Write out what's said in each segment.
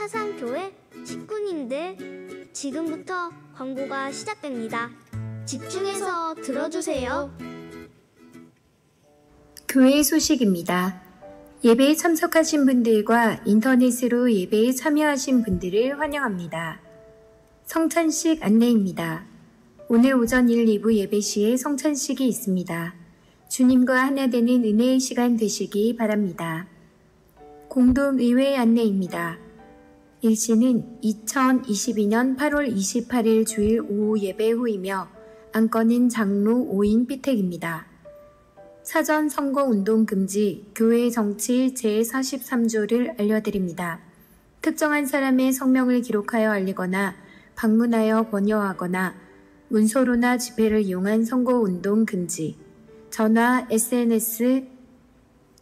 사상교회 식구님들, 지금부터 광고가 시작됩니다. 집중해서 들어주세요. 교회 소식입니다. 예배에 참석하신 분들과 인터넷으로 예배에 참여하신 분들을 환영합니다. 성찬식 안내입니다. 오늘 오전 1, 2부 예배 시에 성찬식이 있습니다. 주님과 하나 되는 은혜의 시간 되시기 바랍니다. 공동의회 안내입니다. 일시는 2022년 8월 28일 주일 오후 예배 후이며 안건은 장로 5인 피택입니다. 사전 선거운동 금지, 교회 정치 제43조를 알려드립니다. 특정한 사람의 성명을 기록하여 알리거나 방문하여 권유하거나 문서로나 집회를 이용한 선거운동 금지, 전화, SNS,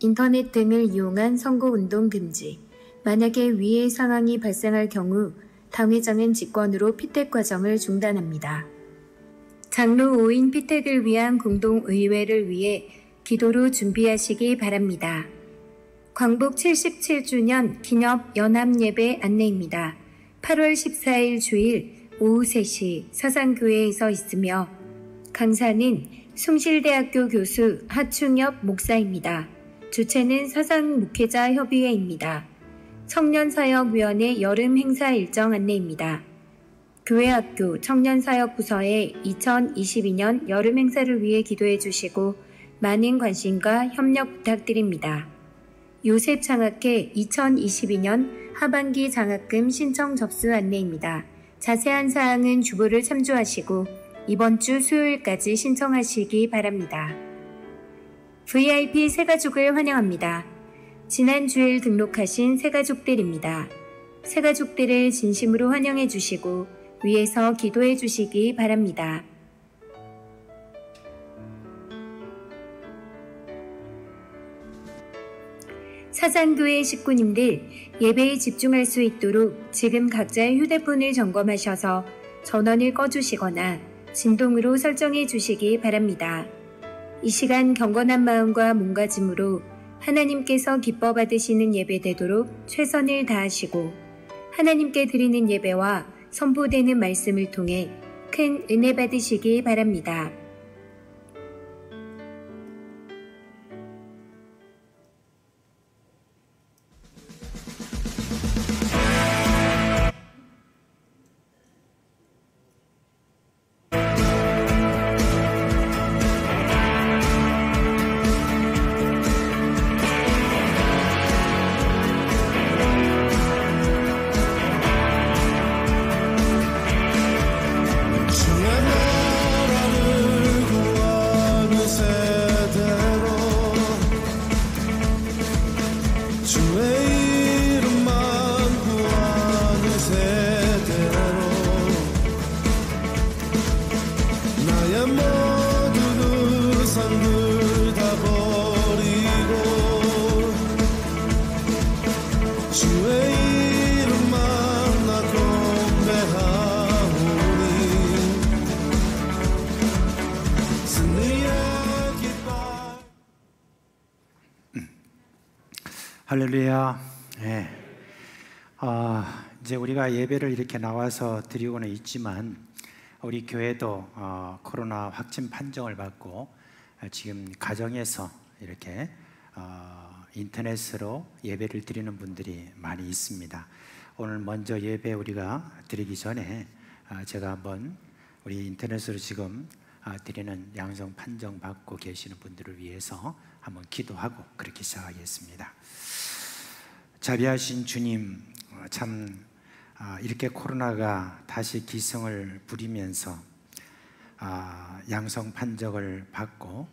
인터넷 등을 이용한 선거운동 금지, 만약에 위의 상황이 발생할 경우 당회장은 직권으로 피택 과정을 중단합니다. 장로 5인 피택을 위한 공동의회를 위해 기도로 준비하시기 바랍니다. 광복 77주년 기념 연합예배 안내입니다. 8월 14일 주일 오후 3시 사상교회에서 있으며 강사는 숭실대학교 교수 하충엽 목사입니다. 주최는 사상목회자협의회입니다. 청년사역위원회 여름 행사 일정 안내입니다. 교회학교 청년사역부서의 2022년 여름 행사를 위해 기도해 주시고 많은 관심과 협력 부탁드립니다. 요셉 장학회 2022년 하반기 장학금 신청 접수 안내입니다. 자세한 사항은 주보를 참조하시고 이번 주 수요일까지 신청하시기 바랍니다. VIP 새가족을 환영합니다. 지난 주일 등록하신 새가족들입니다. 새가족들을 진심으로 환영해 주시고 위에서 기도해 주시기 바랍니다. 사상교회 식구님들, 예배에 집중할 수 있도록 지금 각자의 휴대폰을 점검하셔서 전원을 꺼주시거나 진동으로 설정해 주시기 바랍니다. 이 시간 경건한 마음과 몸가짐으로 하나님께서 기뻐 받으시는 예배 되도록 최선을 다하시고 하나님께 드리는 예배와 선포되는 말씀을 통해 큰 은혜 받으시기 바랍니다. 할렐루야. 네. 이제 우리가 예배를 이렇게 나와서 드리고는 있지만 우리 교회도 코로나 확진 판정을 받고 지금 가정에서 이렇게 인터넷으로 예배를 드리는 분들이 많이 있습니다. 오늘 먼저 예배 우리가 드리기 전에 제가 한번 우리 인터넷으로 지금 드리는 양성 판정 받고 계시는 분들을 위해서 한번 기도하고 그렇게 시작하겠습니다. 자비하신 주님, 참 이렇게 코로나가 다시 기승을 부리면서 양성 판정을 받고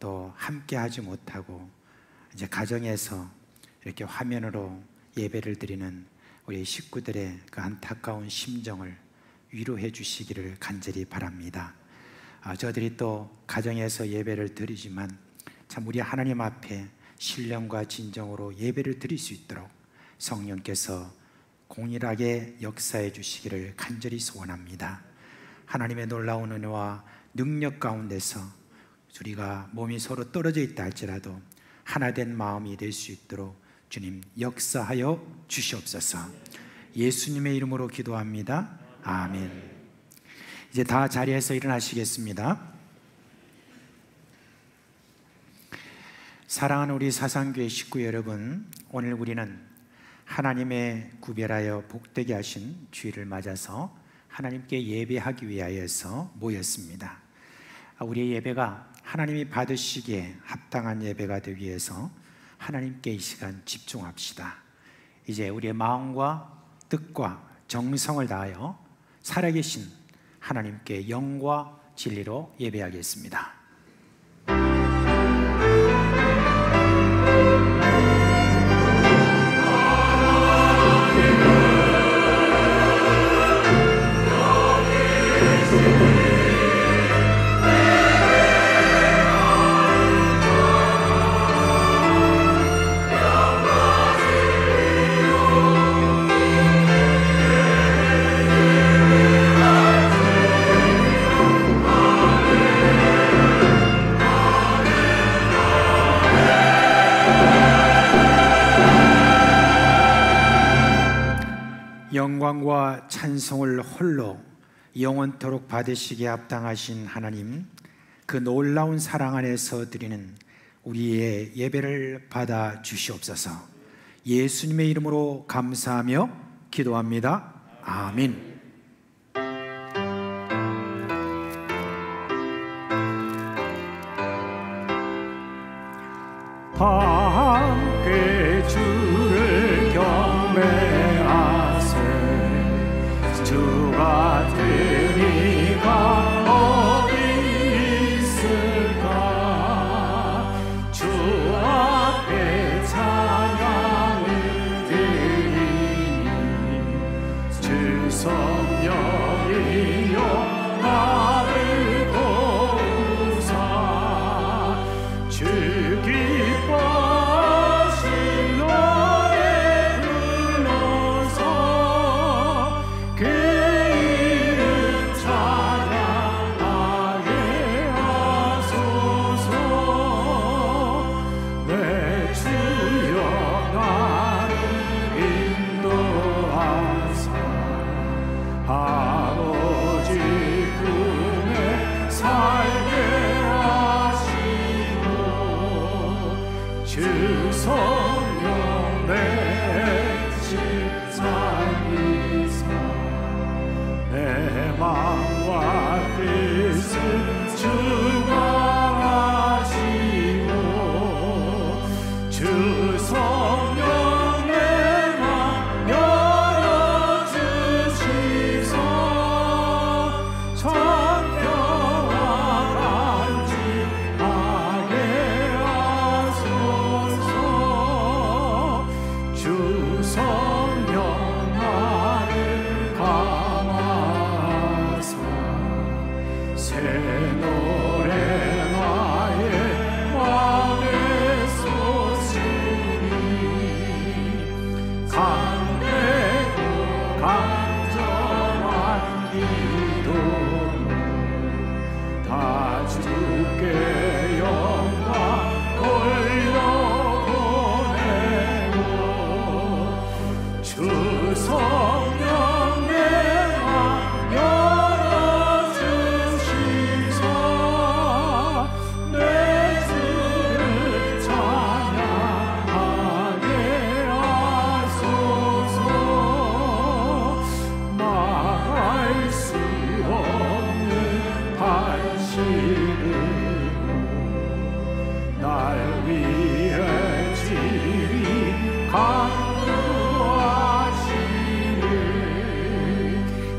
또 함께 하지 못하고 이제 가정에서 이렇게 화면으로 예배를 드리는 우리 식구들의 그 안타까운 심정을 위로해 주시기를 간절히 바랍니다. 저들이 또 가정에서 예배를 드리지만 참 우리 하나님 앞에 신령과 진정으로 예배를 드릴 수 있도록 성령께서 공일하게 역사해 주시기를 간절히 소원합니다. 하나님의 놀라운 은혜와 능력 가운데서 우리가 몸이 서로 떨어져 있다 할지라도 하나된 마음이 될 수 있도록 주님 역사하여 주시옵소서. 예수님의 이름으로 기도합니다. 아멘. 이제 다 자리에서 일어나시겠습니다. 사랑하는 우리 사상교회 식구 여러분, 오늘 우리는 하나님의 구별하여 복되게 하신 주일을 맞아서 하나님께 예배하기 위하여서 모였습니다. 우리의 예배가 하나님이 받으시기에 합당한 예배가 되기 위해서 하나님께 이 시간 집중합시다. 이제 우리의 마음과 뜻과 정성을 다하여 살아계신 하나님께 영과 진리로 예배하겠습니다. 영광과 찬송을 홀로 영원토록 받으시기에 합당하신 하나님, 그 놀라운 사랑 안에서 드리는 우리의 예배를 받아 주시옵소서. 예수님의 이름으로 감사하며 기도합니다. 아멘. 함께 주를 경배하세. 주 같은 이가 어디 있을까. 주 앞에 찬양을 드리니 주 성령이여 나를 도우사. 주 기뻐하신 노래 불러서 그 이름 찬양하게 하소서. 내 주여 나를 인도하사. 아버지 품에 살게 하시고 주 성령 내 십자기사. 내 마음과 뜻을 주관하시고 주 성령 내 맘 열어주시소. 천평화 간직하게 하소서. 주 성령 나를 감하사. 새 노래 나의 맘에 솟으니 강대고 간절한 기도는 다 주께 영광 돌려보내고 주 성령 내 맘 열어주시소. 내 주를 찬양하게 하소서. 말할 수 없는 반식으로 날 위해 지리 강구하시니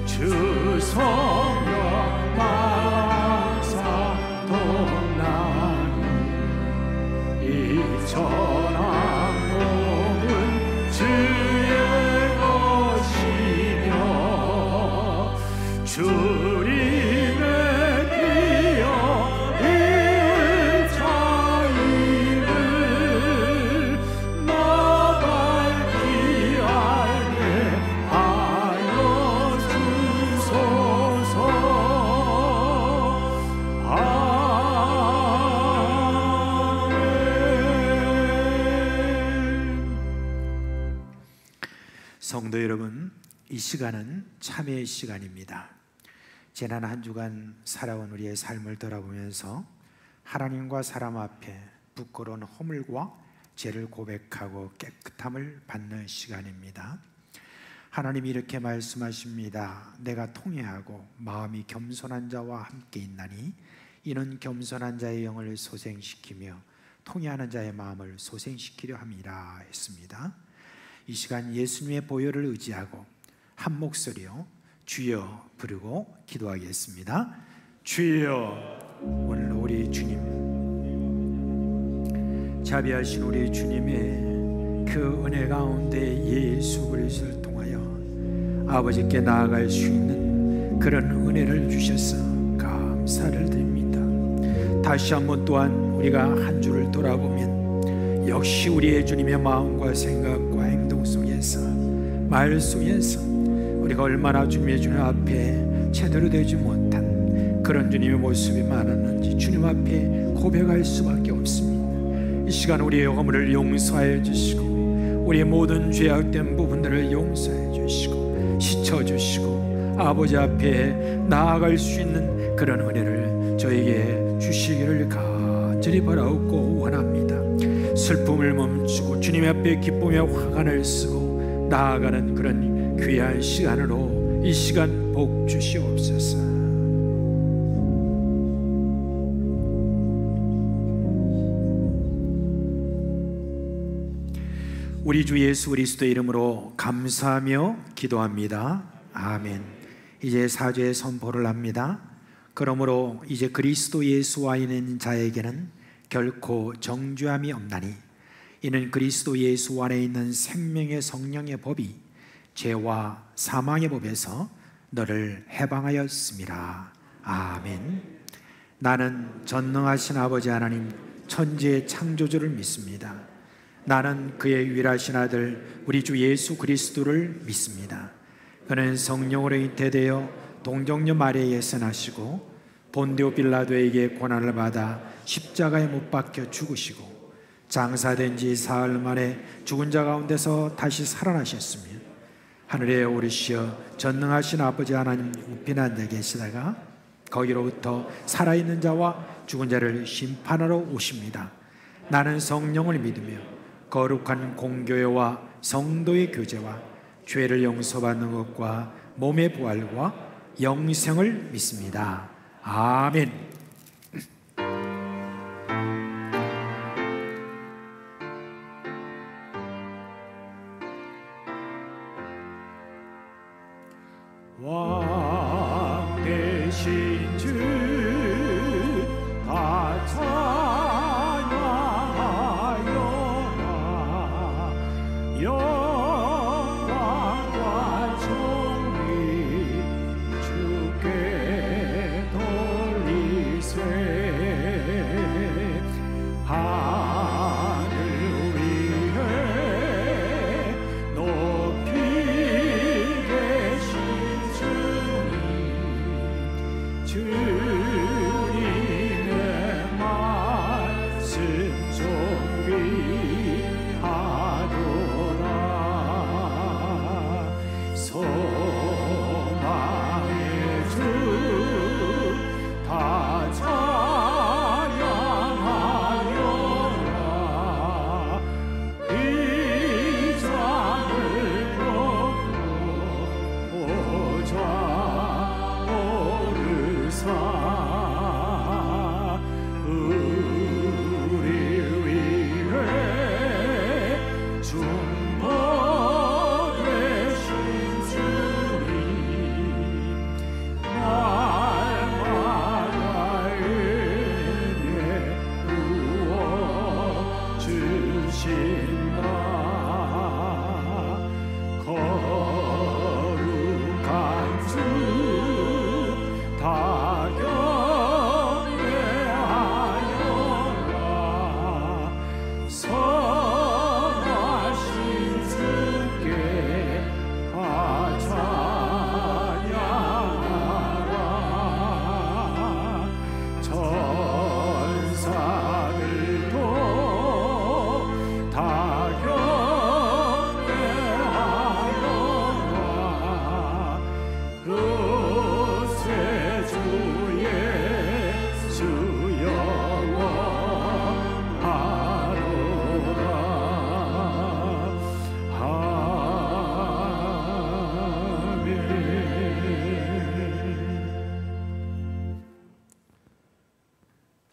주 성령 나사 돕나니 이 천한 복은 주의 것이며 주님의 기여 일차임을 나갈기 알게 하여 주소서. 아멘. 성도 여러분, 이 시간은 참회의 시간입니다. 지난 한 주간 살아온 우리의 삶을 돌아보면서 하나님과 사람 앞에 부끄러운 허물과 죄를 고백하고 깨끗함을 받는 시간입니다. 하나님이 이렇게 말씀하십니다. 내가 통회하고 마음이 겸손한 자와 함께 있나니 이는 겸손한 자의 영을 소생시키며 통회하는 자의 마음을 소생시키려 함이라 했습니다. 이 시간 예수님의 보혈을 의지하고 한 목소리로 주여 부르고 기도하겠습니다. 주여. 오늘 우리 주님, 자비하신 우리 주님의 그 은혜 가운데 예수 그리스도를 통하여 아버지께 나아갈 수 있는 그런 은혜를 주셔서 감사를 드립니다. 다시 한번 또한 우리가 한 주를 돌아보면 역시 우리의 주님의 마음과 생각과 행동 속에서, 말 속에서 우리가 얼마나 주님의 주님 앞에 제대로 되지 못한 그런 주님의 모습이 많았는지 주님 앞에 고백할 수밖에 없습니다. 이 시간 우리의 허물을 용서하여 주시고 우리의 모든 죄악된 부분들을 용서해 주시고 씻어주시고 아버지 앞에 나아갈 수 있는 그런 은혜를 저에게 주시기를 간절히 바라옵고 원합니다. 슬픔을 멈추고 주님 앞에 기쁨의 화관을 쓰고 나아가는 그런 귀한 시간으로 이 시간 복 주시옵소서. 우리 주 예수 그리스도의 이름으로 감사하며 기도합니다. 아멘. 이제 사죄의 선포를 합니다. 그러므로 이제 그리스도 예수 안에 있는 자에게는 결코 정죄함이 없나니 이는 그리스도 예수 안에 있는 생명의 성령의 법이 죄와 사망의 법에서 너를 해방하였습니다. 아멘. 나는 전능하신 아버지 하나님 천지의 창조주를 믿습니다. 나는 그의 유일하신 아들 우리 주 예수 그리스도를 믿습니다. 그는 성령으로 잉태되어 동정녀 마리아에서 나시고 본디오 빌라도에게 고난을 받아 십자가에 못 박혀 죽으시고 장사된 지 사흘 만에 죽은 자 가운데서 다시 살아나셨으며 하늘에 오르시어 전능하신 아버지 하나님 우편 앉아 계시다가 거기로부터 살아있는 자와 죽은 자를 심판하러 오십니다. 나는 성령을 믿으며 거룩한 공교회와 성도의 교제와 죄를 용서받는 것과 몸의 부활과 영생을 믿습니다. 아멘. 왕 대신 주 다 찬양하여라. 영광과 존귀 주께 돌리세. 하늘 위에 높이 계신 주님의 말씀 존귀하도다.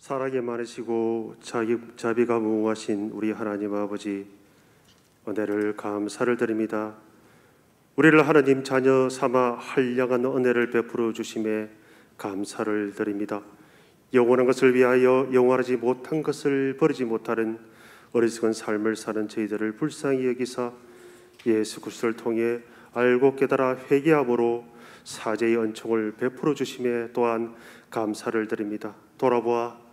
사랑이 많으시고 자비가 무궁하신 우리 하나님 아버지, 은혜를 감사를 드립니다. 우리를 하나님 자녀 삼아 한량한 은혜를 베풀어 주심에 감사를 드립니다. 영원한 것을 위하여 영원하지 못한 것을 버리지 못하는 어리석은 삶을 사는 저희들을 불쌍히 여기사 예수 그리스도를 통해 알고 깨달아 회개함으로 사죄의恩총을 베풀어 주심에 또한 감사를 드립니다. 돌아보아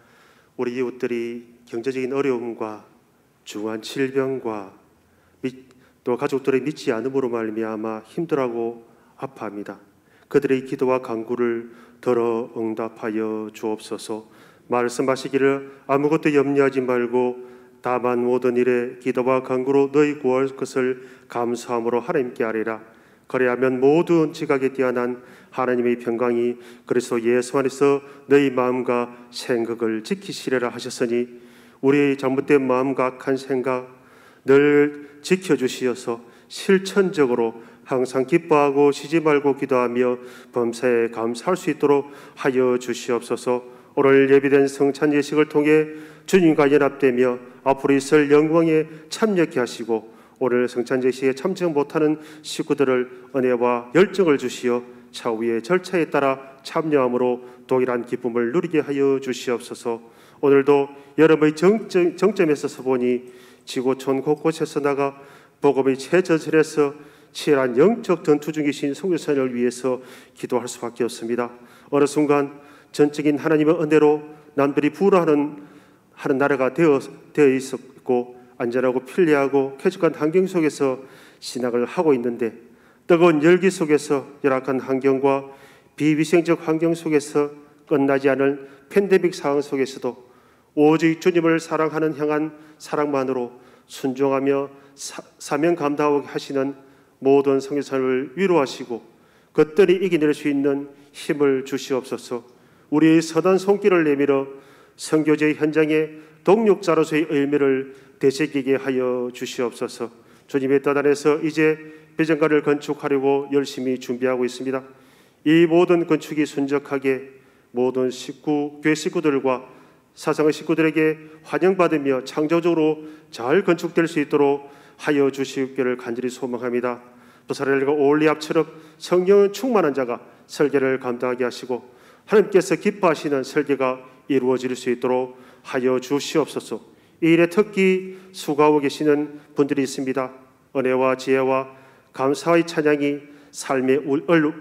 우리 이웃들이 경제적인 어려움과 중한 질병과 또 가족들의 믿지 않음으로 말미암아 힘들어하고 아파합니다. 그들의 기도와 간구를 들어 응답하여 주옵소서. 말씀하시기를 아무것도 염려하지 말고 다만 모든 일에 기도와 간구로 너희 구할 것을 감사함으로 하나님께 아뢰라. 그리하면 모든 지각에 뛰어난 하나님의 평강이 그리스도 예수 안에서 너희 마음과 생각을 지키시리라 하셨으니 우리의 잘못된 마음과 악한 생각 늘 지켜주시어서 실천적으로 항상 기뻐하고 쉬지 말고 기도하며 범사에 감사할 수 있도록 하여 주시옵소서. 오늘 예비된 성찬 예식을 통해 주님과 연합되며 앞으로 있을 영광에 참여케 하시고 오늘 성찬 예식에 참석 못하는 식구들을 은혜와 열정을 주시어 차후의 절차에 따라 참여함으로 동일한 기쁨을 누리게 하여 주시옵소서. 오늘도 여러분의 정점에 서서 보니 지구촌 곳곳에서 나가 복음의 최전선에서 치열한 영적 전투 중이신 선교사를 위해서 기도할 수밖에 없습니다. 어느 순간 전적인 하나님의 은혜로 남들이 부러워하는 나라가 되어 있었고 안전하고 편리하고 쾌적한 환경 속에서 신학을 하고 있는데 뜨거운 열기 속에서 열악한 환경과 비위생적 환경 속에서 끝나지 않을 팬데믹 상황 속에서도 오직 주님을 사랑하는 향한 사랑만으로 순종하며 사명 감당하게 하시는 모든 선교사를 위로하시고 그들이 이겨낼 수 있는 힘을 주시옵소서. 우리의 선한 손길을 내밀어 선교제의 현장에 동력자로서의 의미를 되새기게 하여 주시옵소서. 주님의 뜻 안에서 이제 배정가를 건축하려고 열심히 준비하고 있습니다. 이 모든 건축이 순적하게 모든 교회 식구들과 사상의 식구들에게 환영받으며 창조적으로 잘 건축될 수 있도록 하여 주시기를 간절히 소망합니다. 부사렐과 올리압처럼 성령은 충만한 자가 설계를 감당하게 하시고 하나님께서 기뻐하시는 설계가 이루어질 수 있도록 하여 주시옵소서. 이 일에 특히 수고하고 계시는 분들이 있습니다. 은혜와 지혜와 감사의 찬양이 삶에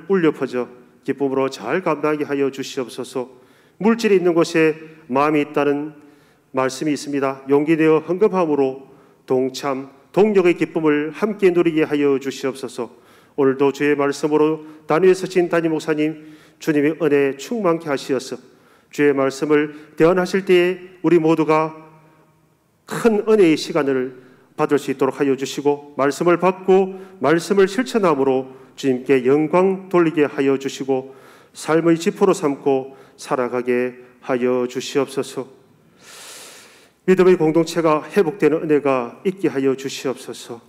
울려 퍼져 기쁨으로 잘 감당하게 하여 주시옵소서. 물질이 있는 곳에 마음이 있다는 말씀이 있습니다. 용기 내어 헌금함으로 동참 동력의 기쁨을 함께 누리게 하여 주시옵소서. 오늘도 주의 말씀으로 단위에 서신 담임 목사님 주님의 은혜에 충만케 하시어서 주의 말씀을 대언하실 때에 우리 모두가 큰 은혜의 시간을 받을 수 있도록 하여 주시고 말씀을 받고 말씀을 실천함으로 주님께 영광 돌리게 하여 주시고 삶의 지표로 삼고 살아가게 하여 주시옵소서. 믿음의 공동체가 회복되는 은혜가 있게 하여 주시옵소서.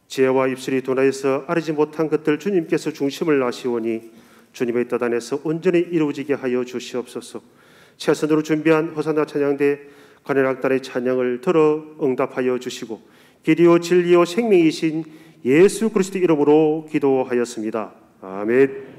지혜와 입술이 둔하여서 아뢰지 못한 것들 주님께서 중심을 아시오니 주님의 뜻 안에서 온전히 이루어지게 하여 주시옵소서. 최선으로 준비한 호산나 찬양대 관현악단의 찬양을 들어 응답하여 주시고 길이요 진리요 생명이신 예수 그리스도 이름으로 기도하였습니다. 아멘.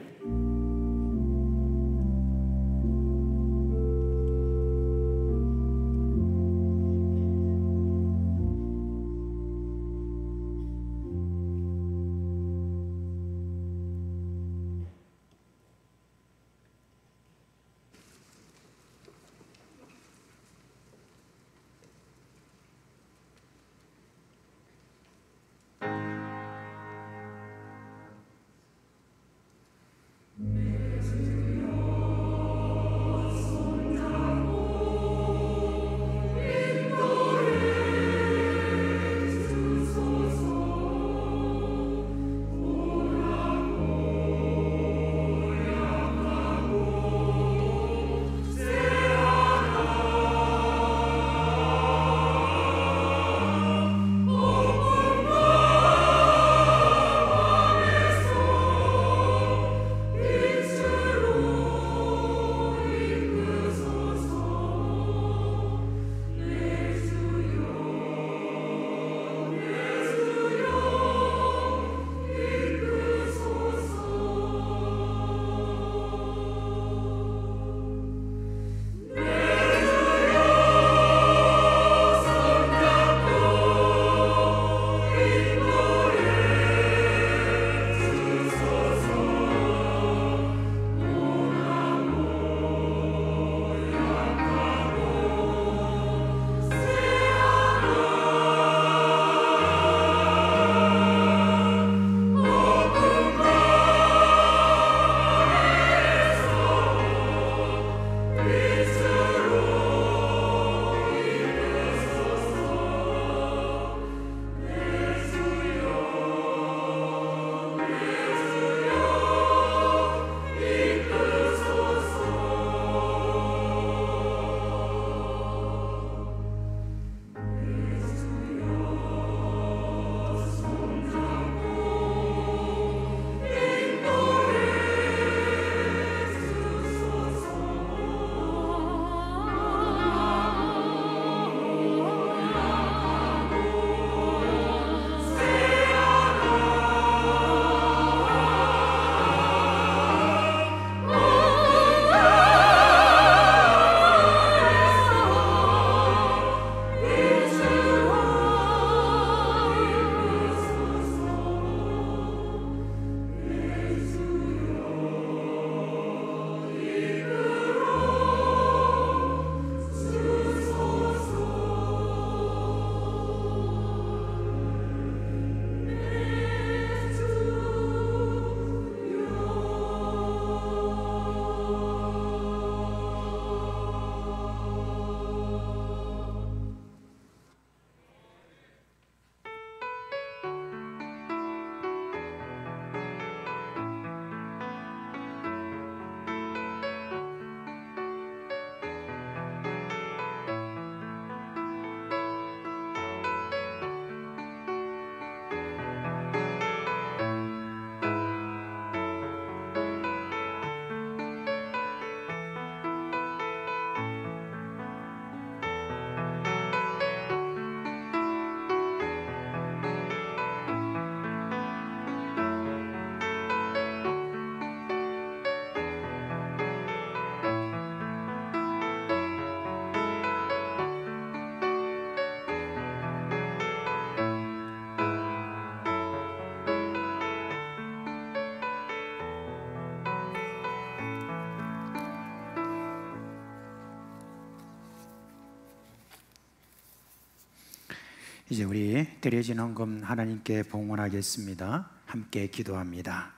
이제 우리 드려진 헌금 하나님께 봉헌하겠습니다. 함께 기도합니다.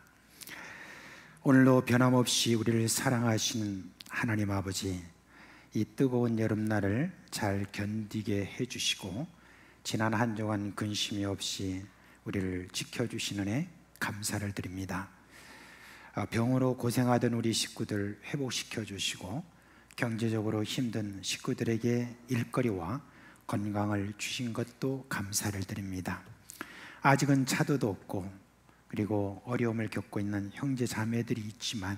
오늘도 변함없이 우리를 사랑하시는 하나님 아버지, 이 뜨거운 여름날을 잘 견디게 해주시고 지난 한 주간 근심이 없이 우리를 지켜주시는 애 감사를 드립니다. 병으로 고생하던 우리 식구들 회복시켜 주시고 경제적으로 힘든 식구들에게 일거리와 건강을 주신 것도 감사를 드립니다. 아직은 차도도 없고 그리고 어려움을 겪고 있는 형제 자매들이 있지만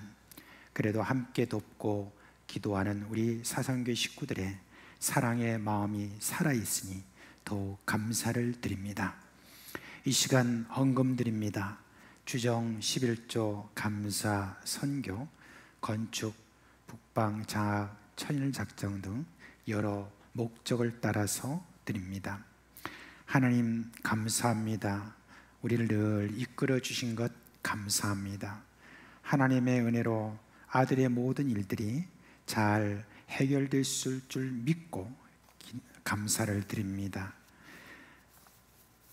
그래도 함께 돕고 기도하는 우리 사상교회 식구들의 사랑의 마음이 살아있으니 더욱 감사를 드립니다. 이 시간 헌금 드립니다. 주정 11조 감사 선교, 건축, 북방 장학, 천일 작정 등 여러 목적을 따라서 드립니다. 하나님 감사합니다. 우리를 늘 이끌어 주신 것 감사합니다. 하나님의 은혜로 아들의 모든 일들이 잘 해결됐을 줄 믿고 감사를 드립니다.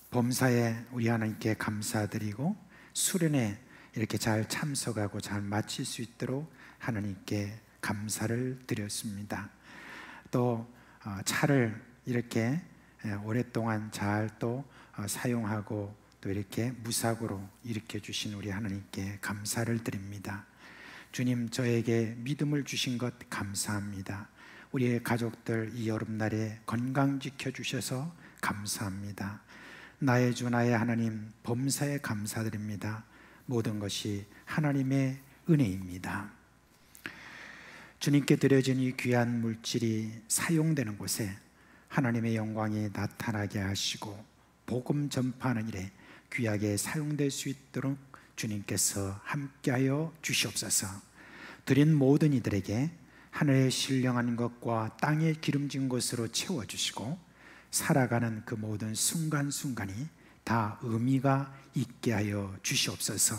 범사에 우리 하나님께 감사드리고 수련회 이렇게 잘 참석하고 잘 마칠 수 있도록 하나님께 감사를 드렸습니다. 또 차를 이렇게 오랫동안 잘 또 사용하고 또 이렇게 무사고로 일으켜 주신 우리 하나님께 감사를 드립니다. 주님, 저에게 믿음을 주신 것 감사합니다. 우리의 가족들 이 여름날에 건강 지켜주셔서 감사합니다. 나의 주 나의 하나님, 범사에 감사드립니다. 모든 것이 하나님의 은혜입니다. 주님께 드려진 이 귀한 물질이 사용되는 곳에 하나님의 영광이 나타나게 하시고 복음 전파하는 일에 귀하게 사용될 수 있도록 주님께서 함께하여 주시옵소서. 드린 모든 이들에게 하늘의 신령한 것과 땅의 기름진 것으로 채워주시고 살아가는 그 모든 순간순간이 다 의미가 있게 하여 주시옵소서.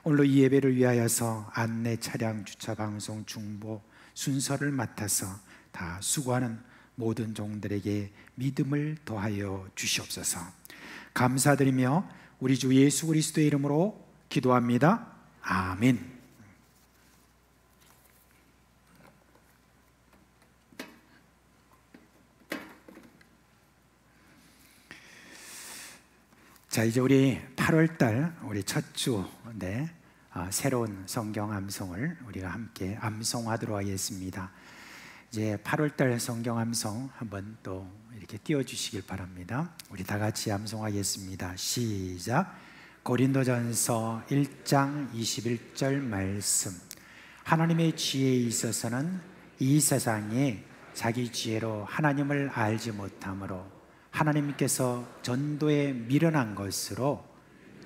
오늘로 이 예배를 위하여서 안내 차량 주차 방송 중보 순서를 맡아서 다 수고하는 모든 종들에게 믿음을 더하여 주시옵소서. 감사드리며 우리 주 예수 그리스도의 이름으로 기도합니다. 아멘. 자, 이제 우리 8월달 우리 첫 주인데 새로운 성경 암송을 우리가 함께 암송하도록 하겠습니다. 이제 8월달 성경 암송 한번 또 이렇게 띄워주시길 바랍니다. 우리 다 같이 암송하겠습니다. 시작. 고린도전서 1장 21절 말씀. 하나님의 지혜에 있어서는 이 세상에 자기 지혜로 하나님을 알지 못하므로 하나님께서 전도에 미련한 것으로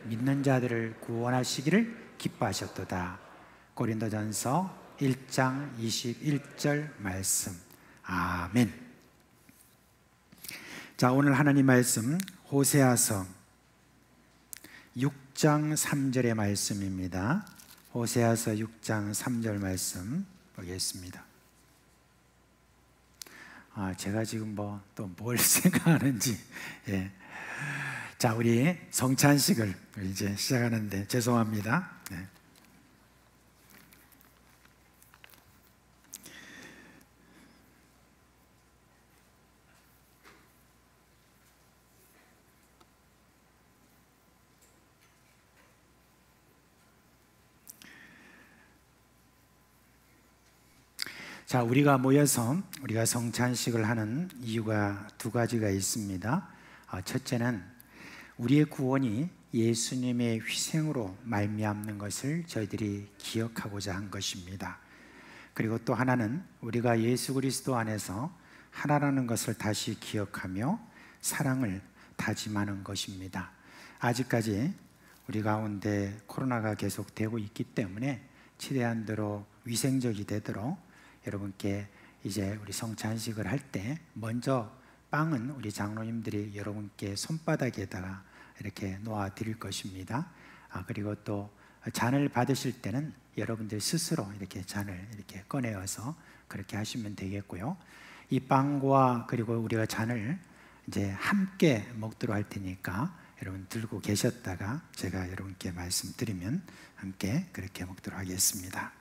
믿는 자들을 구원하시기를 기뻐하셨도다. 고린도전서 1장 21절 말씀. 아멘. 자, 오늘 하나님 말씀 호세아서 6장 3절의 말씀입니다. 호세아서 6장 3절 말씀 보겠습니다. 제가 지금 또 뭘 생각하는지. 예. 자, 우리 성찬식을 이제 시작하는데 죄송합니다. 네. 자, 우리가 모여서 우리가 성찬식을 하는 이유가 두 가지가 있습니다. 첫째는 우리의 구원이 예수님의 희생으로 말미암는 것을 저희들이 기억하고자 한 것입니다. 그리고 또 하나는 우리가 예수 그리스도 안에서 하나라는 것을 다시 기억하며 사랑을 다짐하는 것입니다. 아직까지 우리 가운데 코로나가 계속되고 있기 때문에 최대한대로 위생적이 되도록 여러분께 이제 우리 성찬식을 할 때 먼저 빵은 우리 장로님들이 여러분께 손바닥에다가 이렇게 놓아 드릴 것입니다. 그리고 또 잔을 받으실 때는 여러분들 스스로 이렇게 잔을 이렇게 꺼내어서 그렇게 하시면 되겠고요. 이 빵과 그리고 우리가 잔을 이제 함께 먹도록 할 테니까 여러분 들고 계셨다가 제가 여러분께 말씀드리면 함께 그렇게 먹도록 하겠습니다.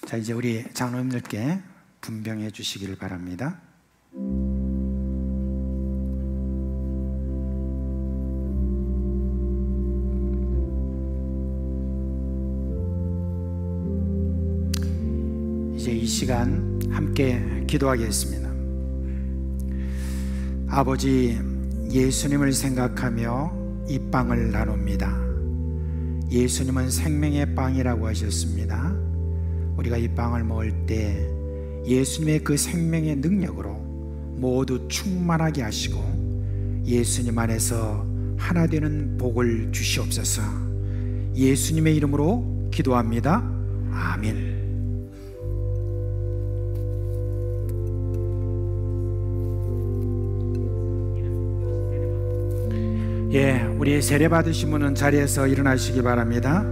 자, 이제 우리 장로님들께 분병해 주시기를 바랍니다. 이제 이 시간 함께 기도하겠습니다. 아버지, 예수님을 생각하며 이 빵을 나눕니다. 예수님은 생명의 빵이라고 하셨습니다. 우리가 이 빵을 먹을 때 예수님의 그 생명의 능력으로 모두 충만하게 하시고 예수님 안에서 하나 되는 복을 주시옵소서. 예수님의 이름으로 기도합니다. 아멘. 예, 우리 세례 받으신 분은 자리에서 일어나시기 바랍니다.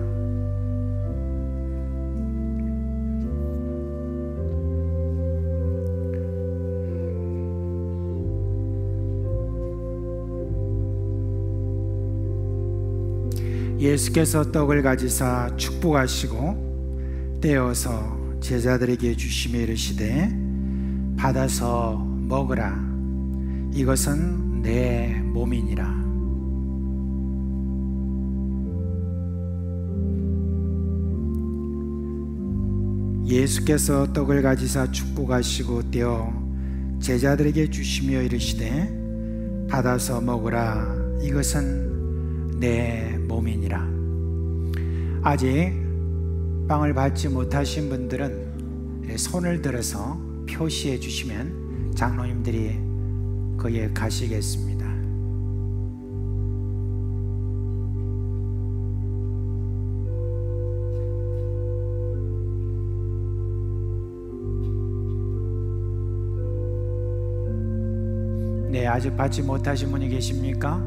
예수께서 떡을 가지사 축복하시고 떼어서 제자들에게 주시며 이르시되 받아서 먹으라. 이것은 내 몸이니라. 예수께서 떡을 가지사 축복하시고 떼어 제자들에게 주시며 이르시되 받아서 먹으라. 이것은 내 몸이니라. 아직 빵을 받지 못하신 분들은 손을 들어서 표시해 주시면 장로님들이 거기에 가시겠습니다. 네, 아직 받지 못하신 분이 계십니까?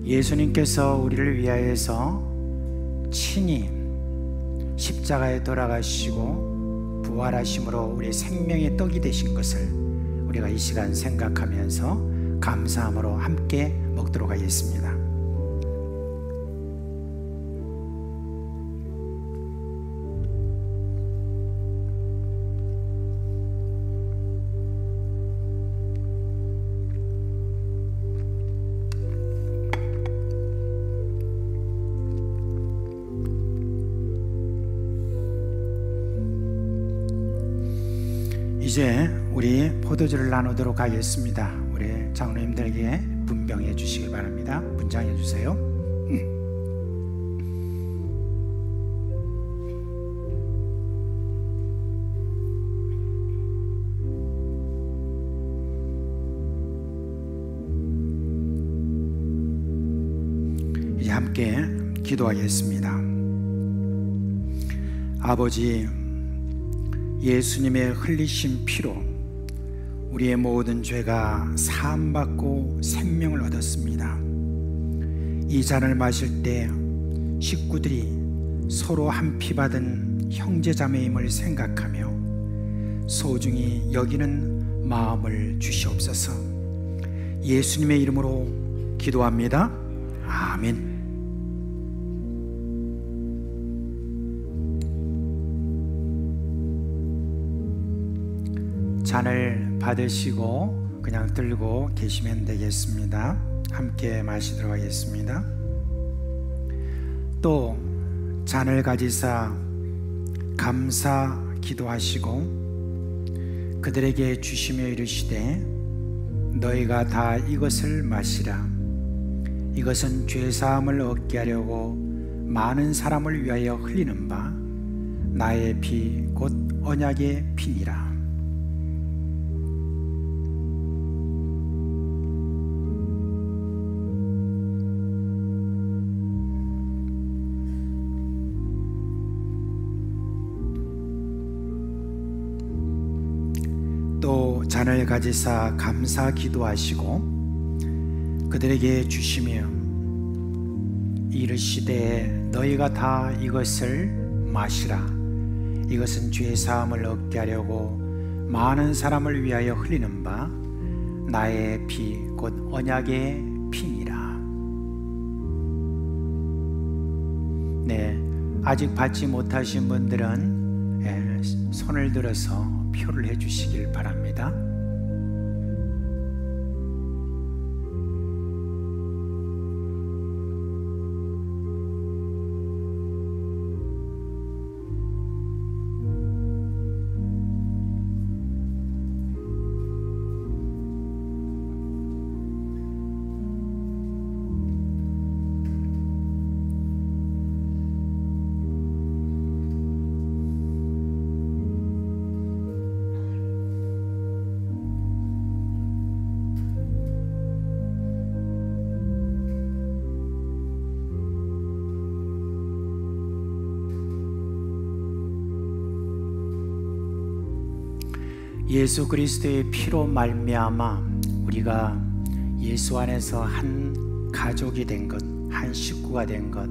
예수님께서 우리를 위하여서 친히 십자가에 돌아가시고 부활하심으로 우리 생명의 떡이 되신 것을 우리가 이 시간 생각하면서 감사함으로 함께 먹도록 하겠습니다. 이제 우리 포도주를 나누도록 하겠습니다. 우리 장로님들에게 분병해 주시기 바랍니다. 분장해 주세요. 이제 함께 기도하겠습니다. 아버지, 예수님의 흘리신 피로 우리의 모든 죄가 사함받고 생명을 얻었습니다. 이 잔을 마실 때 식구들이 서로 한 피 받은 형제자매임을 생각하며 소중히 여기는 마음을 주시옵소서. 예수님의 이름으로 기도합니다. 아멘. 잔을 받으시고 그냥 들고 계시면 되겠습니다. 함께 마시도록 하겠습니다. 또 잔을 가지사 감사 기도하시고 그들에게 주시며 이르시되 너희가 다 이것을 마시라. 이것은 죄사함을 얻게 하려고 많은 사람을 위하여 흘리는 바 나의 피 곧 언약의 피니라. 잔을 가지사 감사 기도하시고 그들에게 주시며 이르시되 너희가 다 이것을 마시라. 이것은 죄 사함을 얻게 하려고 많은 사람을 위하여 흘리는 바 나의 피 곧 언약의 피니라. 네, 아직 받지 못하신 분들은 손을 들어서 표를 해 주시길 바랍니다. 예수 그리스도의 피로 말미암아 우리가 예수 안에서 한 가족이 된 것, 한 식구가 된 것,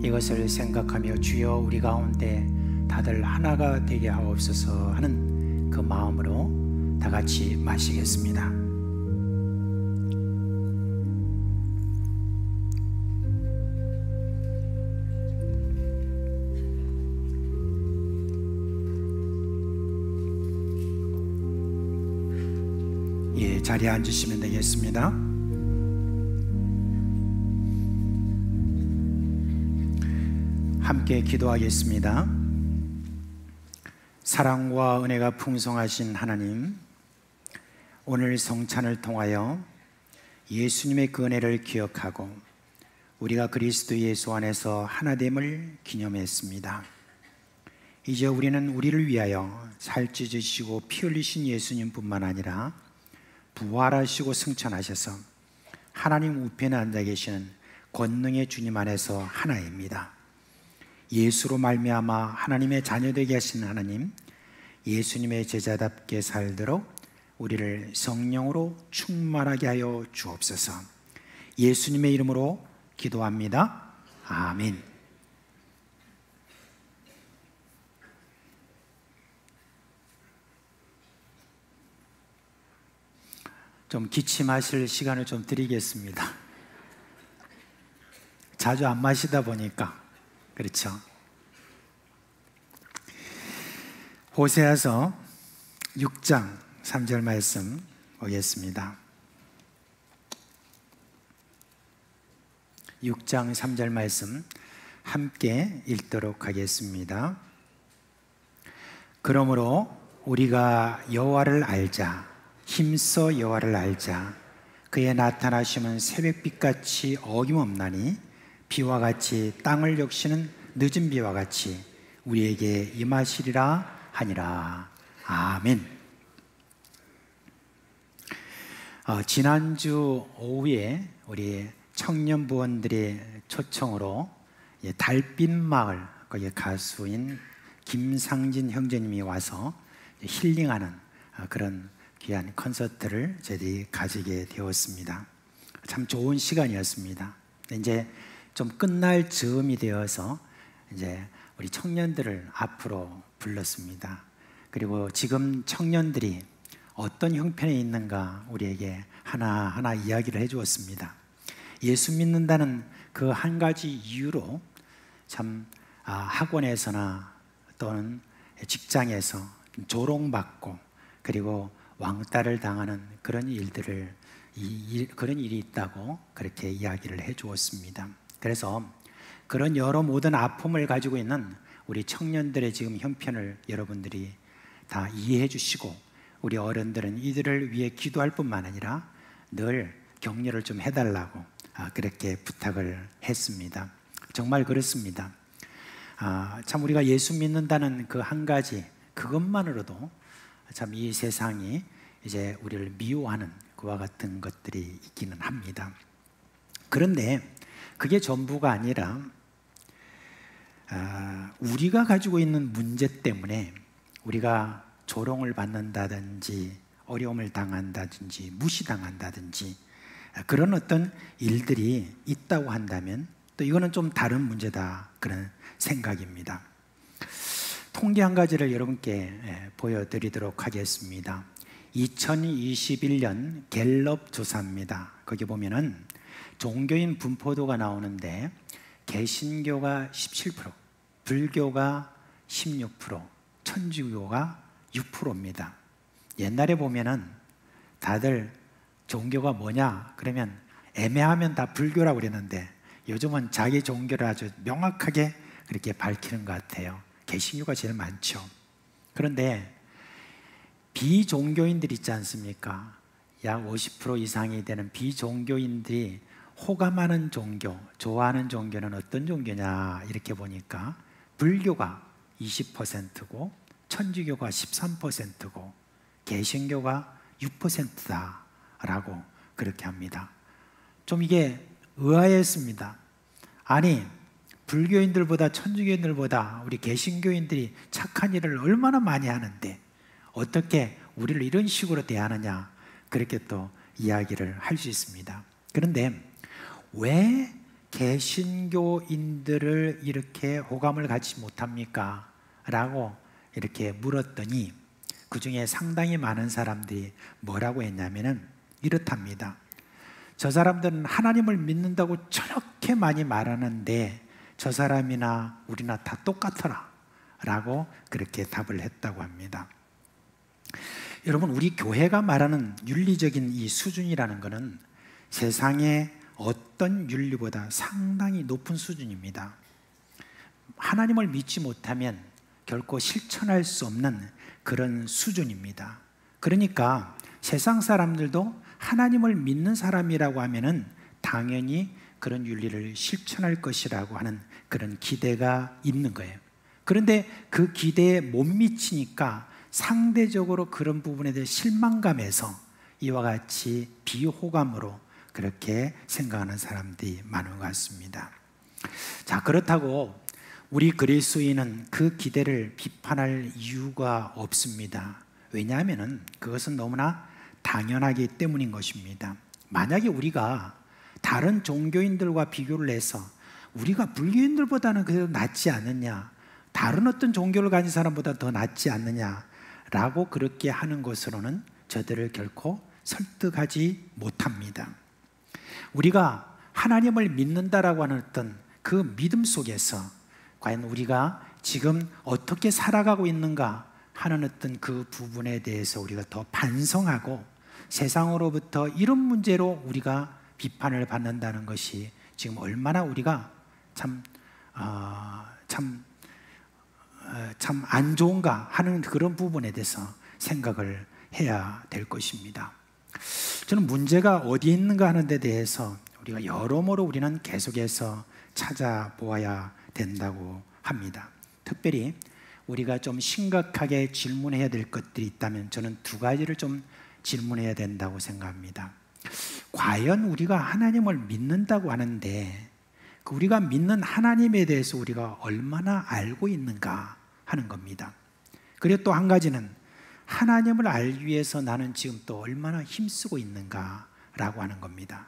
이것을 생각하며 주여 우리 가운데 다들 하나가 되게 하옵소서 하는 그 마음으로 다 같이 마시겠습니다. 자리에 앉으시면 되겠습니다. 함께 기도하겠습니다. 사랑과 은혜가 풍성하신 하나님, 오늘 성찬을 통하여 예수님의 그 은혜를 기억하고 우리가 그리스도 예수 안에서 하나됨을 기념했습니다. 이제 우리는 우리를 위하여 살찌으시고 피 흘리신 예수님뿐만 아니라 부활하시고 승천하셔서 하나님 우편에 앉아 계시는 권능의 주님 안에서 하나입니다. 예수로 말미암아 하나님의 자녀되게 하신 하나님, 예수님의 제자답게 살도록 우리를 성령으로 충만하게 하여 주옵소서. 예수님의 이름으로 기도합니다. 아멘. 좀 기침하실 시간을 좀 드리겠습니다. 자주 안 마시다 보니까 그렇죠. 호세아서 6장 3절 말씀 보겠습니다. 6장 3절 말씀 함께 읽도록 하겠습니다. 그러므로 우리가 여호와를 알자. 힘써 여호와를 알자. 그의 나타나심은 새벽빛같이 어김없나니 비와 같이 땅을 적시는 늦은 비와 같이 우리에게 임하시리라 하니라. 아멘. 지난주 오후에 우리 청년 부원들의 초청으로 달빛 마을 거기 가수인 김상진 형제님이 와서 힐링하는 그런 귀한 콘서트를 저희들이 가지게 되었습니다. 참 좋은 시간이었습니다. 이제 좀 끝날 즈음이 되어서 이제 우리 청년들을 앞으로 불렀습니다. 그리고 지금 청년들이 어떤 형편에 있는가 우리에게 하나하나 이야기를 해주었습니다. 예수 믿는다는 그 한 가지 이유로 참 학원에서나 또는 직장에서 조롱받고 그리고 왕따를 당하는 그런 일들을 그런 일이 있다고 그렇게 이야기를 해주었습니다. 그래서 그런 여러 모든 아픔을 가지고 있는 우리 청년들의 지금 형편을 여러분들이 다 이해해 주시고 우리 어른들은 이들을 위해 기도할 뿐만 아니라 늘 격려를 좀 해달라고 그렇게 부탁을 했습니다. 정말 그렇습니다. 참 우리가 예수 믿는다는 그 한 가지 그것만으로도 참 이 세상이 이제 우리를 미워하는 그와 같은 것들이 있기는 합니다. 그런데 그게 전부가 아니라 우리가 가지고 있는 문제 때문에 우리가 조롱을 받는다든지 어려움을 당한다든지 무시당한다든지 그런 어떤 일들이 있다고 한다면 또 이거는 좀 다른 문제다, 그런 생각입니다. 통계 한 가지를 여러분께 보여드리도록 하겠습니다. 2021년 갤럽 조사입니다. 거기 보면은 종교인 분포도가 나오는데 개신교가 17%, 불교가 16%, 천주교가 6%입니다. 옛날에 보면은 다들 종교가 뭐냐 그러면 애매하면 다 불교라고 그랬는데 요즘은 자기 종교를 아주 명확하게 그렇게 밝히는 것 같아요. 개신교가 제일 많죠. 그런데 비종교인들 있지 않습니까? 약 50% 이상이 되는 비종교인들이 호감하는 종교, 좋아하는 종교는 어떤 종교냐 이렇게 보니까 불교가 20%고 천주교가 13%고 개신교가 6%다라고 그렇게 합니다. 좀 이게 의아했습니다. 아니, 불교인들보다 천주교인들보다 우리 개신교인들이 착한 일을 얼마나 많이 하는데 어떻게 우리를 이런 식으로 대하느냐, 그렇게 또 이야기를 할 수 있습니다. 그런데 왜 개신교인들을 이렇게 호감을 갖지 못합니까? 라고 이렇게 물었더니 그 중에 상당히 많은 사람들이 뭐라고 했냐면은 이렇답니다. 저 사람들은 하나님을 믿는다고 저렇게 많이 말하는데 저 사람이나 우리나 다 똑같더라 라고 그렇게 답을 했다고 합니다. 여러분, 우리 교회가 말하는 윤리적인 이 수준이라는 것은 세상의 어떤 윤리보다 상당히 높은 수준입니다. 하나님을 믿지 못하면 결코 실천할 수 없는 그런 수준입니다. 그러니까 세상 사람들도 하나님을 믿는 사람이라고 하면은 당연히 그런 윤리를 실천할 것이라고 하는 그런 기대가 있는 거예요. 그런데 그 기대에 못 미치니까 상대적으로 그런 부분에 대해 실망감에서 이와 같이 비호감으로 그렇게 생각하는 사람들이 많은 것 같습니다. 자, 그렇다고 우리 그리스도인은 그 기대를 비판할 이유가 없습니다. 왜냐하면 그것은 너무나 당연하기 때문인 것입니다. 만약에 우리가 다른 종교인들과 비교를 해서 우리가 불교인들보다는 그래도 낫지 않느냐, 다른 어떤 종교를 가진 사람보다 더 낫지 않느냐라고 그렇게 하는 것으로는 저들을 결코 설득하지 못합니다. 우리가 하나님을 믿는다라고 하는 어떤 그 믿음 속에서 과연 우리가 지금 어떻게 살아가고 있는가 하는 어떤 그 부분에 대해서 우리가 더 반성하고 세상으로부터 이런 문제로 우리가 비판을 받는다는 것이 지금 얼마나 우리가 참 안 좋은가 하는 그런 부분에 대해서 생각을 해야 될 것입니다. 저는 문제가 어디에 있는가 하는 데 대해서 우리가 여러모로 우리는 계속해서 찾아보아야 된다고 합니다. 특별히 우리가 좀 심각하게 질문해야 될 것들이 있다면 저는 두 가지를 좀 질문해야 된다고 생각합니다. 과연 우리가 하나님을 믿는다고 하는데 우리가 믿는 하나님에 대해서 우리가 얼마나 알고 있는가 하는 겁니다. 그리고 또 한 가지는 하나님을 알기 위해서 나는 지금 또 얼마나 힘쓰고 있는가라고 하는 겁니다.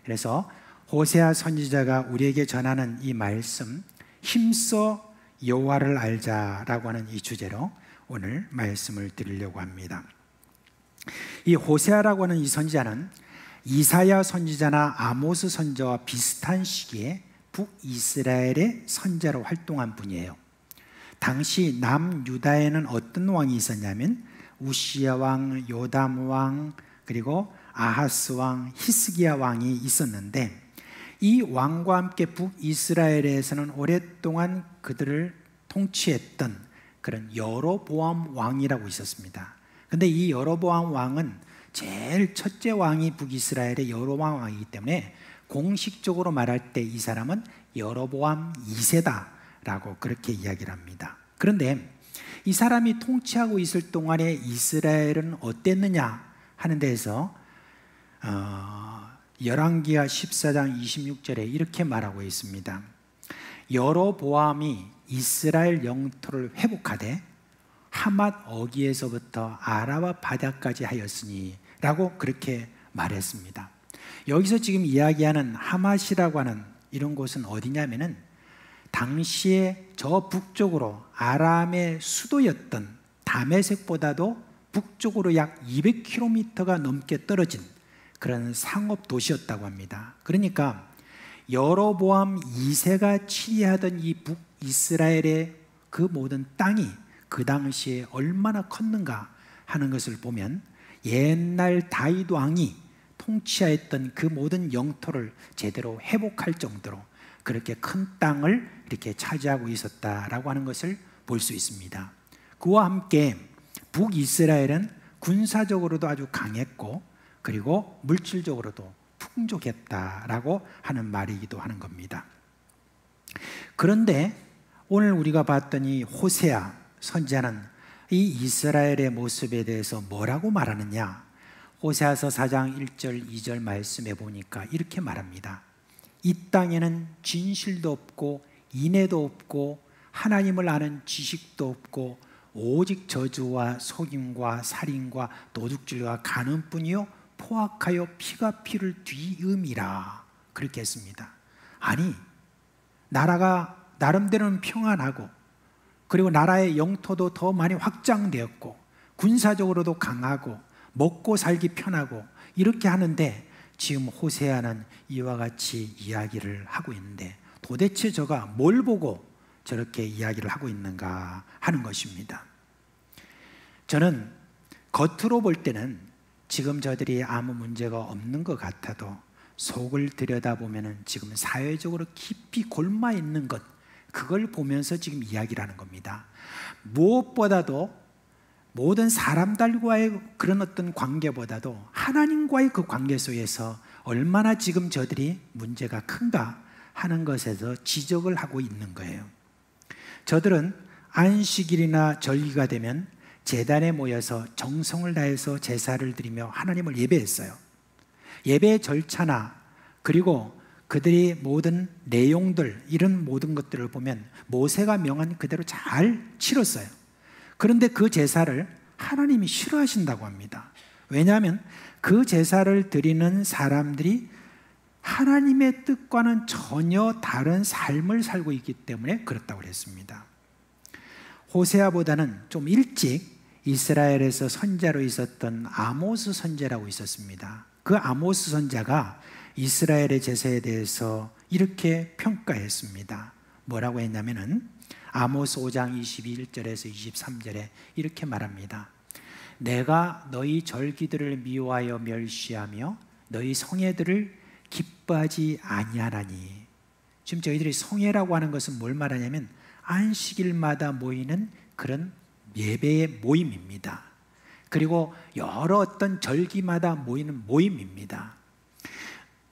그래서 호세아 선지자가 우리에게 전하는 이 말씀, 힘써 여호와를 알자라고 하는 이 주제로 오늘 말씀을 드리려고 합니다. 이 호세아라고 하는 이 선지자는 이사야 선지자나 아모스 선지자와 비슷한 시기에 북이스라엘의 선지자로 활동한 분이에요. 당시 남유다에는 어떤 왕이 있었냐면 우시야 왕, 요담 왕, 그리고 아하스 왕, 히스기야 왕이 있었는데 이 왕과 함께 북이스라엘에서는 오랫동안 그들을 통치했던 그런 여로보암 왕이라고 있었습니다. 근데 이 여로보암 왕은 제일 첫째 왕이 북이스라엘의 여로보암 왕이기 때문에 공식적으로 말할 때 이 사람은 여로보암 2세다라고 그렇게 이야기를 합니다. 그런데 이 사람이 통치하고 있을 동안에 이스라엘은 어땠느냐 하는 데에서 열왕기하 14장 26절에 이렇게 말하고 있습니다. 여로보암이 이스라엘 영토를 회복하되 하맛 어귀에서부터 아라와 바다까지 하였으니 라고 그렇게 말했습니다. 여기서 지금 이야기하는 하맛이라고 하는 이런 곳은 어디냐면은 당시에 저 북쪽으로 아람의 수도였던 다메섹보다도 북쪽으로 약 200km가 넘게 떨어진 그런 상업 도시였다고 합니다. 그러니까 여로보암 2세가 치리하던 이 북이스라엘의 그 모든 땅이 그 당시에 얼마나 컸는가 하는 것을 보면 옛날 다윗 왕이 통치하였던 그 모든 영토를 제대로 회복할 정도로 그렇게 큰 땅을 이렇게 차지하고 있었다라고 하는 것을 볼 수 있습니다. 그와 함께 북이스라엘은 군사적으로도 아주 강했고 그리고 물질적으로도 풍족했다라고 하는 말이기도 하는 겁니다. 그런데 오늘 우리가 봤던 이 호세아 선지자는 이 이스라엘의 모습에 대해서 뭐라고 말하느냐? 호세아서 4장 1절 2절 말씀해 보니까 이렇게 말합니다. 이 땅에는 진실도 없고 인애도 없고 하나님을 아는 지식도 없고 오직 저주와 속임과 살인과 도둑질과 간음뿐이요 포악하여 피가 피를 뒤음이라 그렇게 했습니다. 아니 나라가 나름대로는 평안하고 그리고 나라의 영토도 더 많이 확장되었고 군사적으로도 강하고 먹고 살기 편하고 이렇게 하는데 지금 호세아는 이와 같이 이야기를 하고 있는데 도대체 저가 뭘 보고 저렇게 이야기를 하고 있는가 하는 것입니다. 저는 겉으로 볼 때는 지금 저들이 아무 문제가 없는 것 같아도 속을 들여다보면 지금 사회적으로 깊이 골마 있는 것 그걸 보면서 지금 이야기를 하는 겁니다. 무엇보다도 모든 사람들과의 그런 어떤 관계보다도 하나님과의 그 관계 속에서 얼마나 지금 저들이 문제가 큰가 하는 것에서 지적을 하고 있는 거예요. 저들은 안식일이나 절기가 되면 제단에 모여서 정성을 다해서 제사를 드리며 하나님을 예배했어요. 예배의 절차나 그리고 그들이 모든 내용들 이런 모든 것들을 보면 모세가 명한 그대로 잘 치렀어요. 그런데 그 제사를 하나님이 싫어하신다고 합니다. 왜냐하면 그 제사를 드리는 사람들이 하나님의 뜻과는 전혀 다른 삶을 살고 있기 때문에 그렇다고 했습니다. 호세아보다는 좀 일찍 이스라엘에서 선자로 있었던 아모스 선지자라고 있었습니다. 그 아모스 선지자가 이스라엘의 제사에 대해서 이렇게 평가했습니다. 뭐라고 했냐면은 아모스 5장 21절에서 23절에 이렇게 말합니다. 내가 너희 절기들을 미워하여 멸시하며 너희 성회들을 기뻐하지 아니하나니. 지금 저희들이 성회라고 하는 것은 뭘 말하냐면 안식일마다 모이는 그런 예배의 모임입니다. 그리고 여러 어떤 절기마다 모이는 모임입니다.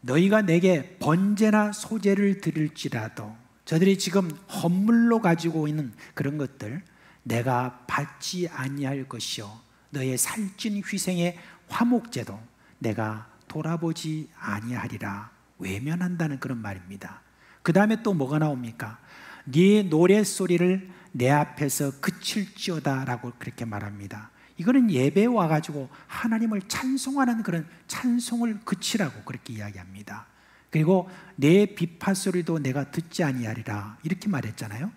너희가 내게 번제나 소제를 드릴지라도 저들이 지금 헌물로 가지고 있는 그런 것들 내가 받지 아니할 것이요 너의 살찐 희생의 화목제도 내가 돌아보지 아니하리라 외면한다는 그런 말입니다. 그 다음에 또 뭐가 나옵니까? 네 노랫소리를 내 앞에서 그칠지어다 라고 그렇게 말합니다. 이거는 예배에 와가지고 하나님을 찬송하는 그런 찬송을 그치라고 그렇게 이야기합니다. 그리고 내 비파소리도 내가 듣지 아니하리라 이렇게 말했잖아요.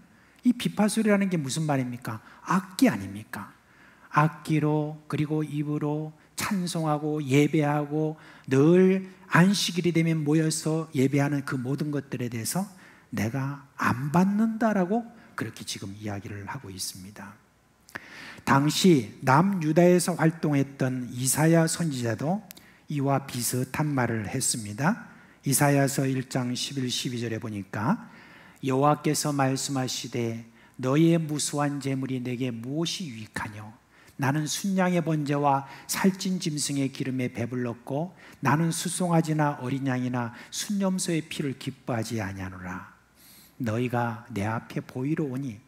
이 비파소리라는 게 무슨 말입니까? 악기 아닙니까? 악기로 그리고 입으로 찬송하고 예배하고 늘 안식일이 되면 모여서 예배하는 그 모든 것들에 대해서 내가 안 받는다라고 그렇게 지금 이야기를 하고 있습니다. 당시 남유다에서 활동했던 이사야 선지자도 이와 비슷한 말을 했습니다. 이사야서 1장 11, 12절에 보니까 여호와께서 말씀하시되 너희의 무수한 재물이 내게 무엇이 유익하뇨? 나는 순양의 번제와 살찐 짐승의 기름에 배불렀고 나는 수송아지나 어린 양이나 순염소의 피를 기뻐하지 아니하노라. 너희가 내 앞에 보이러 오니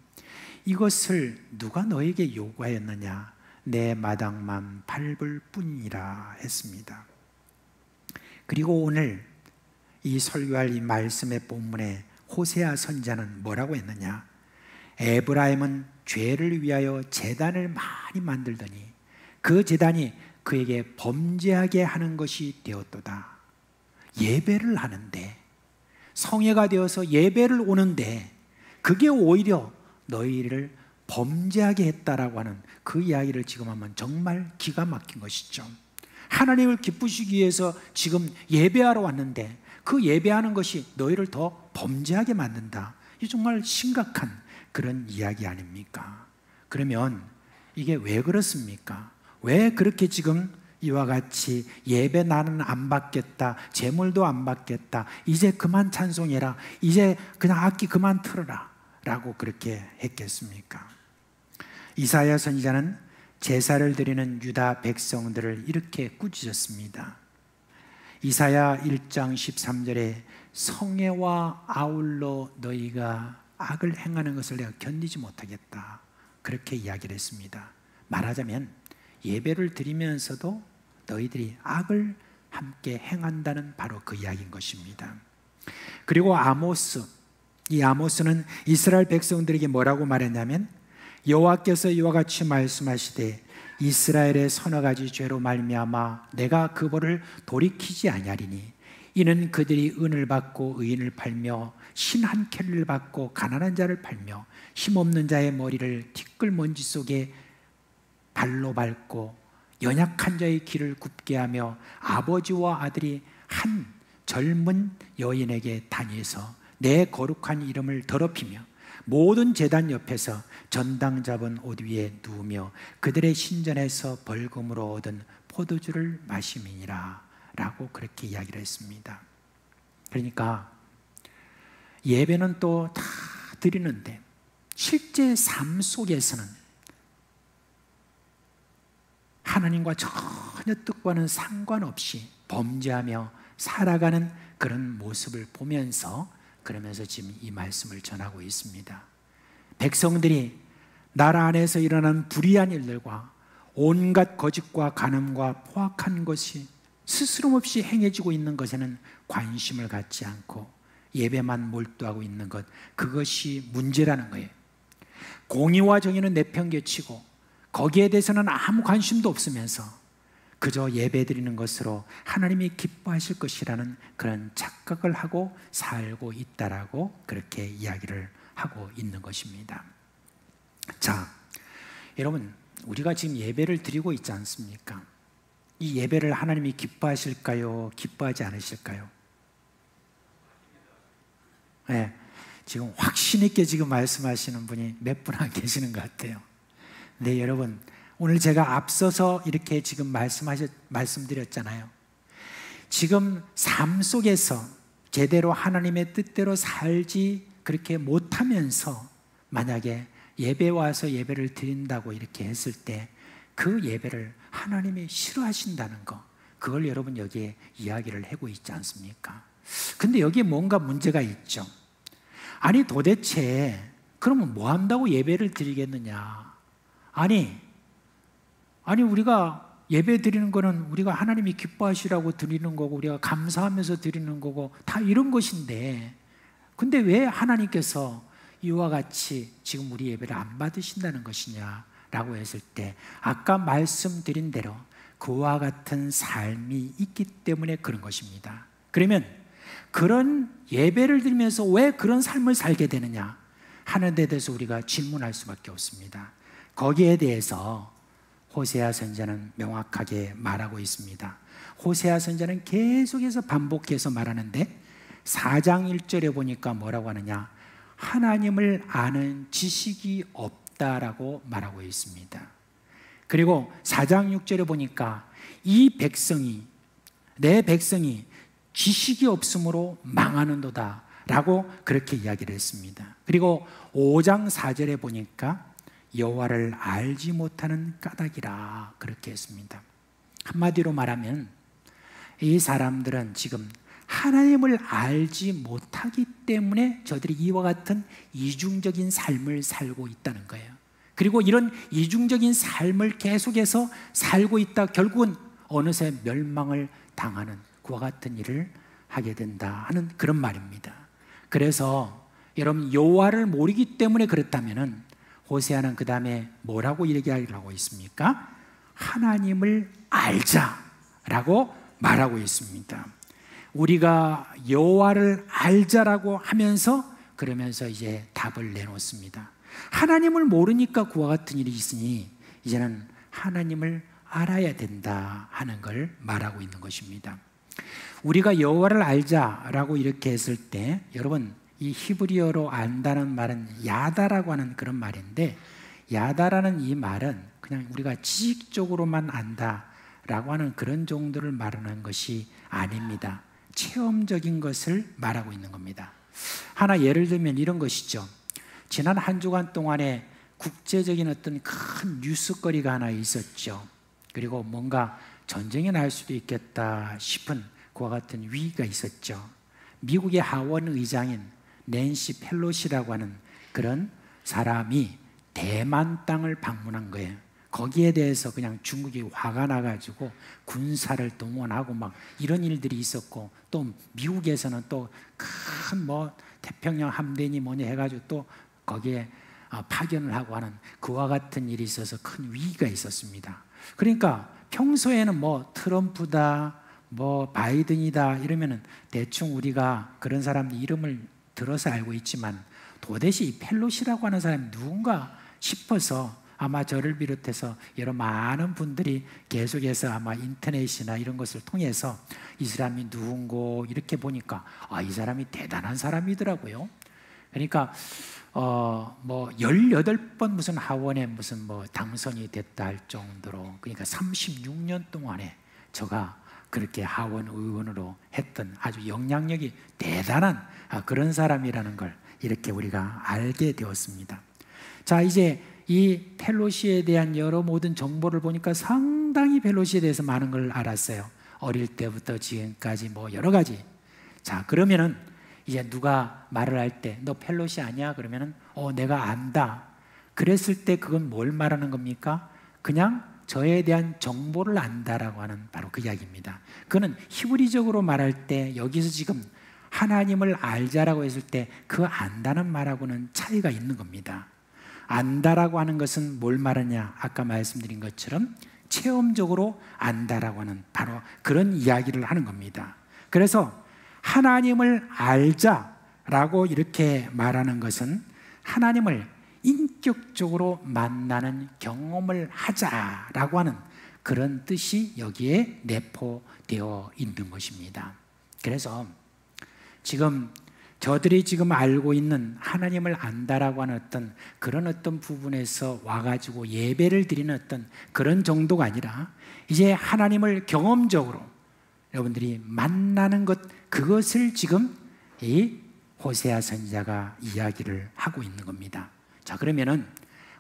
이것을 누가 너에게 요구하였느냐? 내 마당만 밟을 뿐이라 했습니다. 그리고 오늘 이 설교할 이 말씀의 본문에 호세아 선지자는 뭐라고 했느냐? 에브라임은 죄를 위하여 제단을 많이 만들더니 그 제단이 그에게 범죄하게 하는 것이 되었도다. 예배를 하는데, 성회가 되어서 예배를 오는데 그게 오히려 너희를 범죄하게 했다라고 하는 그 이야기를 지금 하면 정말 기가 막힌 것이죠. 하나님을 기쁘시기 위해서 지금 예배하러 왔는데 그 예배하는 것이 너희를 더 범죄하게 만든다. 이 정말 심각한 그런 이야기 아닙니까? 그러면 이게 왜 그렇습니까? 왜 그렇게 지금 이와 같이 예배 나는 안 받겠다, 제물도 안 받겠다, 이제 그만 찬송해라, 이제 그냥 악기 그만 틀어라 라고 그렇게 했겠습니까? 이사야 선지자는 제사를 드리는 유다 백성들을 이렇게 꾸짖었습니다. 이사야 1장 13절에 성애와 아울러 너희가 악을 행하는 것을 내가 견디지 못하겠다, 그렇게 이야기를 했습니다. 말하자면 예배를 드리면서도 너희들이 악을 함께 행한다는 바로 그 이야기인 것입니다. 그리고 아모스, 이 아모스는 이스라엘 백성들에게 뭐라고 말했냐면 여호와께서 이와 같이 말씀하시되 이스라엘의 서너 가지 죄로 말미암아 내가 그 벌을 돌이키지 아니하리니 이는 그들이 은을 받고 의인을 팔며 신 한 켤레를 받고 가난한 자를 팔며 힘없는 자의 머리를 티끌먼지 속에 발로 밟고 연약한 자의 길을 굽게 하며 아버지와 아들이 한 젊은 여인에게 다니서 내 거룩한 이름을 더럽히며 모든 제단 옆에서 전당 잡은 옷 위에 누우며 그들의 신전에서 벌금으로 얻은 포도주를 마심이니라 라고 그렇게 이야기를 했습니다. 그러니까 예배는 또 다 드리는데 실제 삶 속에서는 하나님과 전혀 뜻과는 상관없이 범죄하며 살아가는 그런 모습을 보면서 그러면서 지금 이 말씀을 전하고 있습니다. 백성들이 나라 안에서 일어난 불의한 일들과 온갖 거짓과 간음과 포악한 것이 스스럼없이 행해지고 있는 것에는 관심을 갖지 않고 예배만 몰두하고 있는 것, 그것이 문제라는 거예요. 공의와 정의는 내팽개치고 거기에 대해서는 아무 관심도 없으면서 그저 예배드리는 것으로 하나님이 기뻐하실 것이라는 그런 착각을 하고 살고 있다라고 그렇게 이야기를 하고 있는 것입니다. 자, 여러분, 우리가 지금 예배를 드리고 있지 않습니까? 이 예배를 하나님이 기뻐하실까요? 기뻐하지 않으실까요? 네, 지금 확신 있게 지금 말씀하시는 분이 몇 분 안 계시는 것 같아요. 네, 여러분, 오늘 제가 앞서서 이렇게 지금 말씀드렸잖아요. 지금 삶 속에서 제대로 하나님의 뜻대로 살지 그렇게 못하면서 만약에 예배 와서 예배를 드린다고 이렇게 했을 때 그 예배를 하나님이 싫어하신다는 거, 그걸 여러분 여기에 이야기를 하고 있지 않습니까? 근데 여기에 뭔가 문제가 있죠. 아니 도대체 그러면 뭐 한다고 예배를 드리겠느냐? 아니 우리가 예배 드리는 거는 우리가 하나님이 기뻐하시라고 드리는 거고 우리가 감사하면서 드리는 거고 다 이런 것인데, 근데 왜 하나님께서 이와 같이 지금 우리 예배를 안 받으신다는 것이냐라고 했을 때 아까 말씀드린 대로 그와 같은 삶이 있기 때문에 그런 것입니다. 그러면 그런 예배를 드리면서 왜 그런 삶을 살게 되느냐 하는 데 대해서 우리가 질문할 수밖에 없습니다. 거기에 대해서 호세아 선지자는 명확하게 말하고 있습니다. 호세아 선지자는 계속해서 반복해서 말하는데 4장 1절에 보니까 뭐라고 하느냐, 하나님을 아는 지식이 없다라고 말하고 있습니다. 그리고 4장 6절에 보니까 이 백성이, 내 백성이 지식이 없으므로 망하는도다 라고 그렇게 이야기를 했습니다. 그리고 5장 4절에 보니까 여호와를 알지 못하는 까닭이라 그렇게 했습니다. 한마디로 말하면 이 사람들은 지금 하나님을 알지 못하기 때문에 저들이 이와 같은 이중적인 삶을 살고 있다는 거예요. 그리고 이런 이중적인 삶을 계속해서 살고 있다 결국은 어느새 멸망을 당하는 그와 같은 일을 하게 된다 하는 그런 말입니다. 그래서 여러분 여호와를 모르기 때문에 그렇다면은 호세아는 그 다음에 뭐라고 얘기하고 있습니까? 하나님을 알자라고 말하고 있습니다. 우리가 여호와를 알자라고 하면서 그러면서 이제 답을 내놓습니다. 하나님을 모르니까 그와 같은 일이 있으니 이제는 하나님을 알아야 된다 하는 걸 말하고 있는 것입니다. 우리가 여호와를 알자라고 이렇게 했을 때 여러분 이 히브리어로 안다는 말은 야다라고 하는 그런 말인데 야다라는 이 말은 그냥 우리가 지식적으로만 안다라고 하는 그런 정도를 말하는 것이 아닙니다. 체험적인 것을 말하고 있는 겁니다. 하나 예를 들면 이런 것이죠. 지난 한 주간 동안에 국제적인 어떤 큰 뉴스거리가 하나 있었죠. 그리고 뭔가 전쟁이 날 수도 있겠다 싶은 그와 같은 위기가 있었죠. 미국의 하원 의장인 낸시 펠로시라고 하는 그런 사람이 대만 땅을 방문한 거예요. 거기에 대해서 그냥 중국이 화가 나가지고 군사를 동원하고 막 이런 일들이 있었고 또 미국에서는 또 큰 뭐 태평양 함대니 뭐니 해가지고 또 거기에 파견을 하고 하는 그와 같은 일이 있어서 큰 위기가 있었습니다. 그러니까 평소에는 뭐 트럼프다 뭐 바이든이다 이러면은 대충 우리가 그런 사람들 이름을 들어서 알고 있지만 도대체 이 펠로시라고 하는 사람이 누군가 싶어서 아마 저를 비롯해서 여러 많은 분들이 계속해서 아마 인터넷이나 이런 것을 통해서 이 사람이 누군고 이렇게 보니까 이 사람이 대단한 사람이더라고요. 그러니까 뭐 18번 무슨 하원에 무슨 뭐 당선이 됐다 할 정도로 그러니까 36년 동안에 저가 그렇게 하원 의원으로 했던 아주 영향력이 대단한 그런 사람이라는 걸 이렇게 우리가 알게 되었습니다. 자, 이제 이 펠로시에 대한 여러 모든 정보를 보니까 상당히 펠로시에 대해서 많은 걸 알았어요. 어릴 때부터 지금까지 뭐 여러 가지. 자, 그러면은 이제 누가 말을 할 때 너 펠로시 아니야? 그러면은 내가 안다. 그랬을 때 그건 뭘 말하는 겁니까? 그냥 저에 대한 정보를 안다라고 하는 바로 그 이야기입니다. 그는 히브리적으로 말할 때 여기서 지금 하나님을 알자라고 했을 때 그 안다는 말하고는 차이가 있는 겁니다. 안다라고 하는 것은 뭘 말하냐? 아까 말씀드린 것처럼 체험적으로 안다라고 하는 바로 그런 이야기를 하는 겁니다. 그래서 하나님을 알자라고 이렇게 말하는 것은 하나님을 인격적으로 만나는 경험을 하자라고 하는 그런 뜻이 여기에 내포되어 있는 것입니다. 그래서 지금 저들이 지금 알고 있는 하나님을 안다라고 하는 그런 부분에서 와가지고 예배를 드리는 그런 정도가 아니라 이제 하나님을 경험적으로 여러분들이 만나는 것, 그것을 지금 이 호세아 선지자가 이야기를 하고 있는 겁니다. 자, 그러면은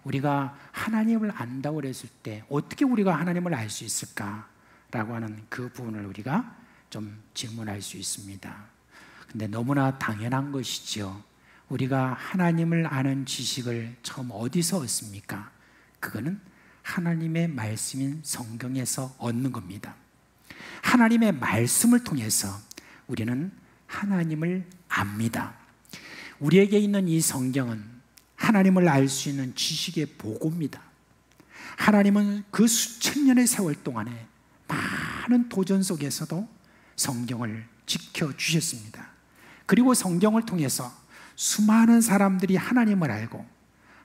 우리가 하나님을 안다고 그랬을 때 어떻게 우리가 하나님을 알 수 있을까라고 하는 그 부분을 우리가 좀 질문할 수 있습니다. 근데 너무나 당연한 것이죠. 우리가 하나님을 아는 지식을 처음 어디서 얻습니까? 그거는 하나님의 말씀인 성경에서 얻는 겁니다. 하나님의 말씀을 통해서 우리는 하나님을 압니다. 우리에게 있는 이 성경은 하나님을 알 수 있는 지식의 보고입니다. 하나님은 그 수천 년의 세월 동안에 많은 도전 속에서도 성경을 지켜주셨습니다. 그리고 성경을 통해서 수많은 사람들이 하나님을 알고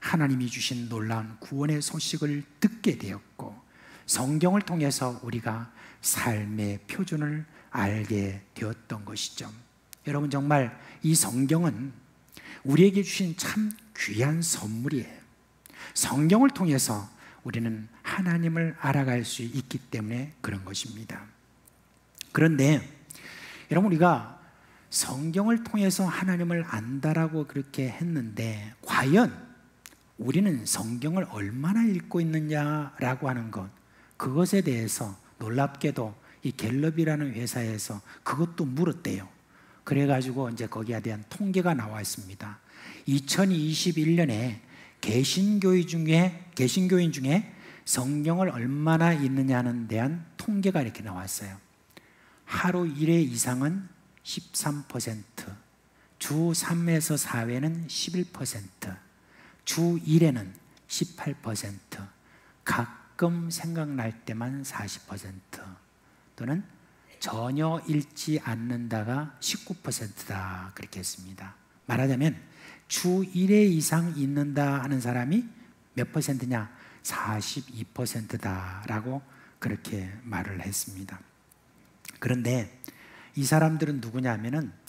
하나님이 주신 놀라운 구원의 소식을 듣게 되었고 성경을 통해서 우리가 삶의 표준을 알게 되었던 것이죠. 여러분 정말 이 성경은 우리에게 주신 참 귀한 선물이에요. 성경을 통해서 우리는 하나님을 알아갈 수 있기 때문에 그런 것입니다. 그런데 여러분 우리가 성경을 통해서 하나님을 안다라고 그렇게 했는데 과연 우리는 성경을 얼마나 읽고 있느냐라고 하는 것, 그것에 대해서 놀랍게도 이 갤럽이라는 회사에서 그것도 물었대요. 그래가지고 이제 거기에 대한 통계가 나와 있습니다. 2021년에 개신교인 중에 성경을 얼마나 읽느냐는 대한 통계가 이렇게 나왔어요. 하루 1회 이상은 13%, 주 3에서 4회는 11%, 주 1회는 18%, 가끔 생각날 때만 40%, 또는 전혀 읽지 않는다가 19%다 그렇게 했습니다. 말하자면 주 1회 이상 읽는다 하는 사람이 몇 %냐? 42%다라고 그렇게 말을 했습니다. 그런데 이 사람들은 누구냐면은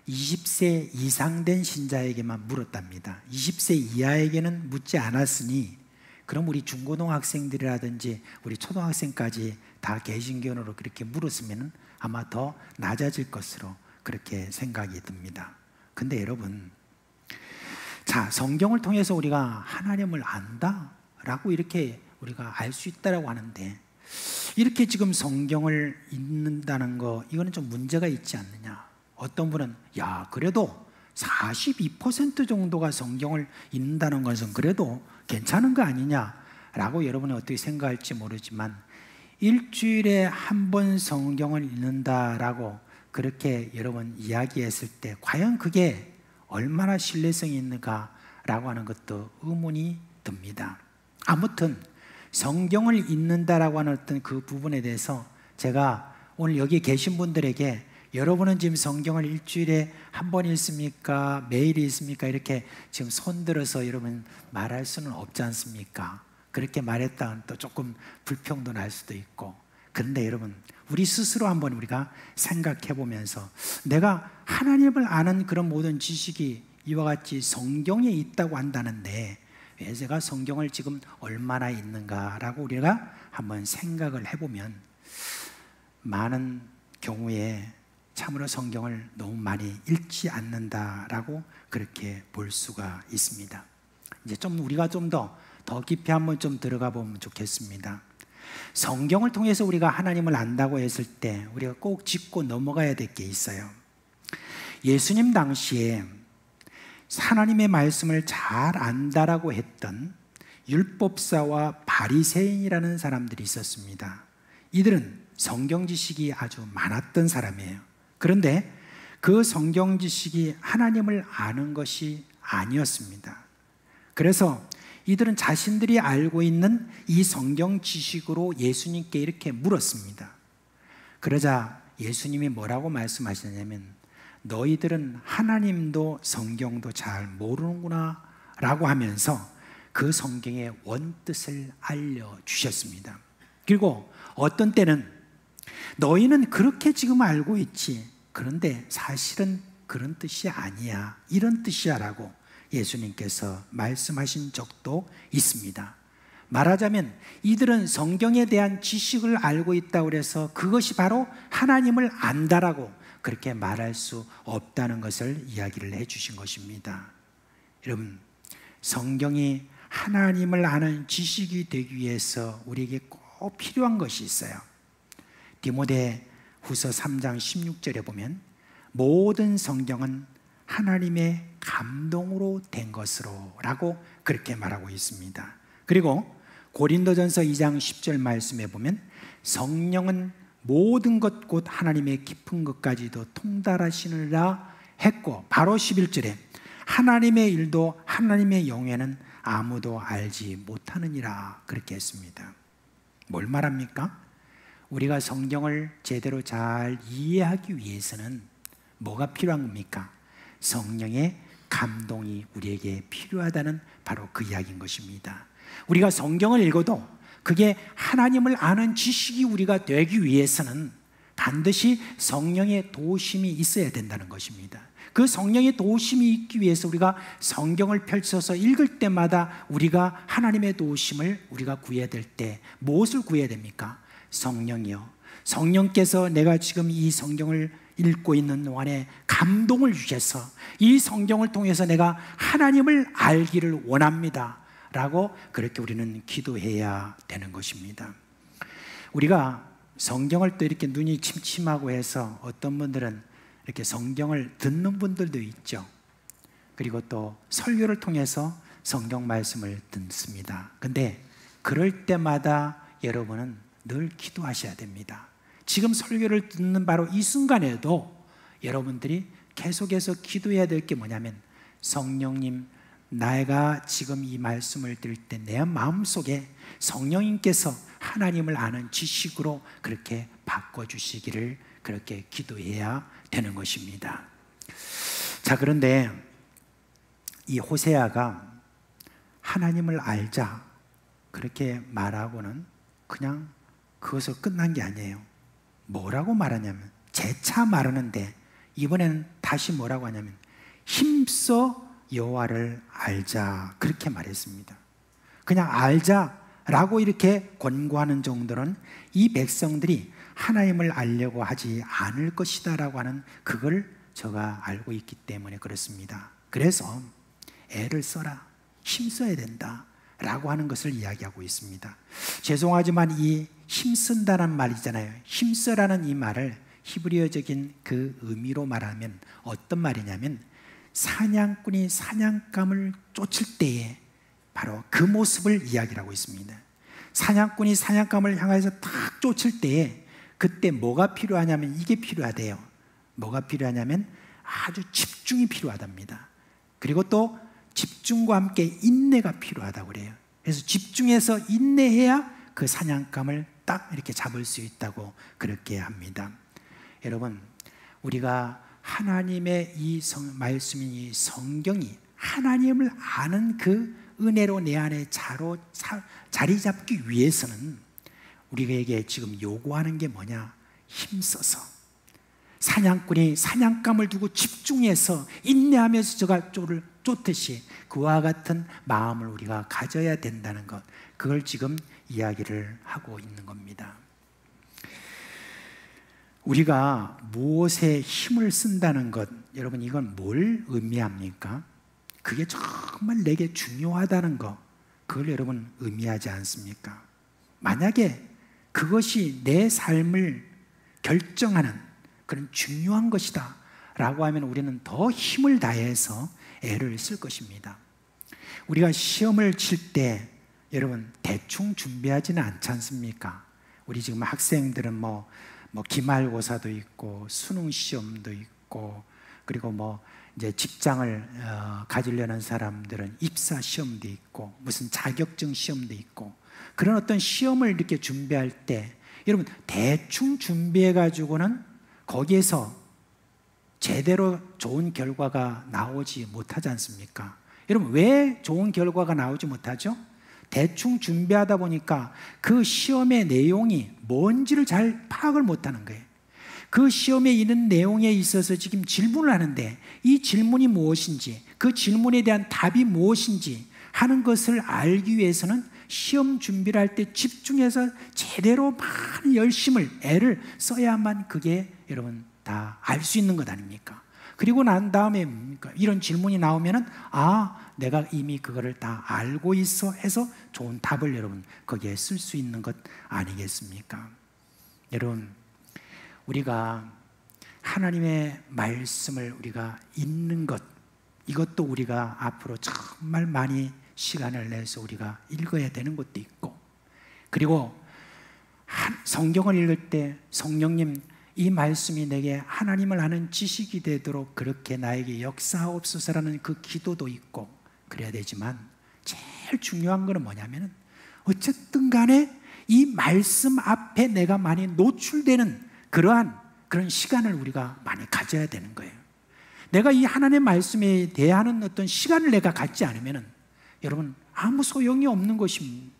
20세 이상 된 신자에게만 물었답니다. 20세 이하에게는 묻지 않았으니 그럼 우리 중고등학생들이라든지 우리 초등학생까지 다 개신교로 그렇게 물었으면 아마 더 낮아질 것으로 그렇게 생각이 듭니다. 근데 여러분, 자, 성경을 통해서 우리가 하나님을 안다라고 이렇게 우리가 알 수 있다라고 하는데, 이렇게 지금 성경을 읽는다는 거, 이거는 좀 문제가 있지 않느냐. 어떤 분은 야, 그래도 42% 정도가 성경을 읽는다는 것은 그래도 괜찮은 거 아니냐라고 여러분이 어떻게 생각할지 모르지만, 일주일에 한 번 성경을 읽는다라고 그렇게 여러분 이야기했을 때 과연 그게 얼마나 신뢰성이 있는가라고 하는 것도 의문이 듭니다. 아무튼 성경을 읽는다라고 하는 어떤 그 부분에 대해서 제가 오늘 여기 계신 분들에게, 여러분은 지금 성경을 일주일에 한 번 읽습니까? 매일 읽습니까? 이렇게 지금 손들어서 여러분 말할 수는 없지 않습니까? 그렇게 말했다면 또 조금 불평도 날 수도 있고. 그런데 여러분, 우리 스스로 한번 우리가 생각해 보면서, 내가 하나님을 아는 그런 모든 지식이 이와 같이 성경에 있다고 한다는데 왜 제가 성경을 지금 얼마나 읽는가라고 우리가 한번 생각을 해보면, 많은 경우에 참으로 성경을 너무 많이 읽지 않는다라고 그렇게 볼 수가 있습니다. 이제 좀 우리가 좀 더 깊이 한번 좀 들어가 보면 좋겠습니다. 성경을 통해서 우리가 하나님을 안다고 했을 때 우리가 꼭 짚고 넘어가야 될 게 있어요. 예수님 당시에 하나님의 말씀을 잘 안다라고 했던 율법사와 바리새인이라는 사람들이 있었습니다. 이들은 성경 지식이 아주 많았던 사람이에요. 그런데 그 성경 지식이 하나님을 아는 것이 아니었습니다. 그래서 이들은 자신들이 알고 있는 이 성경 지식으로 예수님께 이렇게 물었습니다. 그러자 예수님이 뭐라고 말씀하시냐면, 너희들은 하나님도 성경도 잘 모르는구나 라고 하면서 그 성경의 원뜻을 알려주셨습니다. 그리고 어떤 때는 너희는 그렇게 지금 알고 있지, 그런데 사실은 그런 뜻이 아니야, 이런 뜻이야 라고 예수님께서 말씀하신 적도 있습니다. 말하자면 이들은 성경에 대한 지식을 알고 있다고 해서 그것이 바로 하나님을 안다라고 그렇게 말할 수 없다는 것을 이야기를 해주신 것입니다. 여러분, 성경이 하나님을 아는 지식이 되기 위해서 우리에게 꼭 필요한 것이 있어요. 디모데 후서 3장 16절에 보면 모든 성경은 하나님의 감동으로 된 것으로 라고 그렇게 말하고 있습니다. 그리고 고린도전서 2장 10절 말씀에 보면 성령은 모든 것 곧 하나님의 깊은 것까지도 통달하시느라 했고, 바로 11절에 하나님의 일도 하나님의 영예는 아무도 알지 못하느니라 그렇게 했습니다. 뭘 말합니까? 우리가 성경을 제대로 잘 이해하기 위해서는 뭐가 필요한 겁니까? 성령의 감동이 우리에게 필요하다는 바로 그 이야기인 것입니다. 우리가 성경을 읽어도 그게 하나님을 아는 지식이 우리가 되기 위해서는 반드시 성령의 도우심이 있어야 된다는 것입니다. 그 성령의 도우심이 있기 위해서 우리가 성경을 펼쳐서 읽을 때마다 우리가 하나님의 도우심을 우리가 구해야 될 때 무엇을 구해야 됩니까? 성령이요. 성령께서 내가 지금 이 성경을 읽고 있는 동안에 감동을 주셔서 이 성경을 통해서 내가 하나님을 알기를 원합니다 라고 그렇게 우리는 기도해야 되는 것입니다. 우리가 성경을 또 이렇게 눈이 침침하고 해서 어떤 분들은 이렇게 성경을 듣는 분들도 있죠. 그리고 또 설교를 통해서 성경 말씀을 듣습니다. 근데 그럴 때마다 여러분은 늘 기도하셔야 됩니다. 지금 설교를 듣는 바로 이 순간에도 여러분들이 계속해서 기도해야 될 게 뭐냐면, 성령님, 내가 지금 이 말씀을 들을 때 내 마음속에 성령님께서 하나님을 아는 지식으로 그렇게 바꿔주시기를 그렇게 기도해야 되는 것입니다. 자, 그런데 이 호세아가 하나님을 알자 그렇게 말하고는 그냥 그것으로 끝난 게 아니에요. 뭐라고 말하냐면, 재차 말하는데 이번에는 다시 뭐라고 하냐면 힘써 여호와를 알자 그렇게 말했습니다. 그냥 알자라고 이렇게 권고하는 정도는 이 백성들이 하나님을 알려고 하지 않을 것이다 라고 하는 그걸 제가 알고 있기 때문에 그렇습니다. 그래서 애를 써라, 힘써야 된다 라고 하는 것을 이야기하고 있습니다. 죄송하지만 이 힘쓴다는 말이잖아요. 힘써라는 이 말을 히브리어적인 그 의미로 말하면 어떤 말이냐면, 사냥꾼이 사냥감을 쫓을 때에 바로 그 모습을 이야기하고 있습니다. 사냥꾼이 사냥감을 향해서 탁 쫓을 때에 그때 뭐가 필요하냐면 이게 필요하대요. 뭐가 필요하냐면 아주 집중이 필요하답니다. 그리고 또 집중과 함께 인내가 필요하다고 그래요. 그래서 집중해서 인내해야 그 사냥감을 딱 이렇게 잡을 수 있다고 그렇게 합니다. 여러분, 우리가 하나님의 이 말씀인 이 성경이 하나님을 아는 그 은혜로 내 안에 자리 잡기 위해서는 우리에게 지금 요구하는 게 뭐냐? 힘써서, 사냥꾼이 사냥감을 두고 집중해서 인내하면서 저갈조를 쫓듯이 그와 같은 마음을 우리가 가져야 된다는 것, 그걸 지금 이야기를 하고 있는 겁니다. 우리가 무엇에 힘을 쓴다는 것, 여러분 이건 뭘 의미합니까? 그게 정말 내게 중요하다는 것, 그걸 여러분 의미하지 않습니까? 만약에 그것이 내 삶을 결정하는 그런 중요한 것이다 라고 하면 우리는 더 힘을 다해서 애를 쓸 것입니다. 우리가 시험을 칠 때 여러분 대충 준비하지는 않지 않습니까? 우리 지금 학생들은 뭐 기말고사도 있고 수능 시험도 있고, 그리고 이제 직장을 가지려는 사람들은 입사 시험도 있고 무슨 자격증 시험도 있고, 그런 어떤 시험을 이렇게 준비할 때 여러분 대충 준비해 가지고는 거기에서 제대로 좋은 결과가 나오지 못하지 않습니까? 여러분 왜 좋은 결과가 나오지 못하죠? 대충 준비하다 보니까 그 시험의 내용이 뭔지를 잘 파악을 못하는 거예요. 그 시험에 있는 내용에 있어서 지금 질문을 하는데 이 질문이 무엇인지, 그 질문에 대한 답이 무엇인지 하는 것을 알기 위해서는 시험 준비를 할 때 집중해서 제대로 많은 열심을, 애를 써야만 그게 여러분 다 알 수 있는 것 아닙니까? 그리고 난 다음에 이런 질문이 나오면은 내가 이미 그거를 다 알고 있어 해서 좋은 답을 여러분 거기에 쓸 수 있는 것 아니겠습니까? 여러분, 우리가 하나님의 말씀을 우리가 읽는 것, 이것도 우리가 앞으로 정말 많이 시간을 내서 우리가 읽어야 되는 것도 있고, 그리고 성경을 읽을 때 성령님 이 말씀이 내게 하나님을 아는 지식이 되도록 그렇게 나에게 역사하옵소서라는 그 기도도 있고 그래야 되지만, 제일 중요한 거는 뭐냐면은 어쨌든 간에 이 말씀 앞에 내가 많이 노출되는 그런 시간을 우리가 많이 가져야 되는 거예요. 내가 이 하나님의 말씀에 대하는 어떤 시간을 내가 갖지 않으면은 여러분 아무 소용이 없는 것입니다.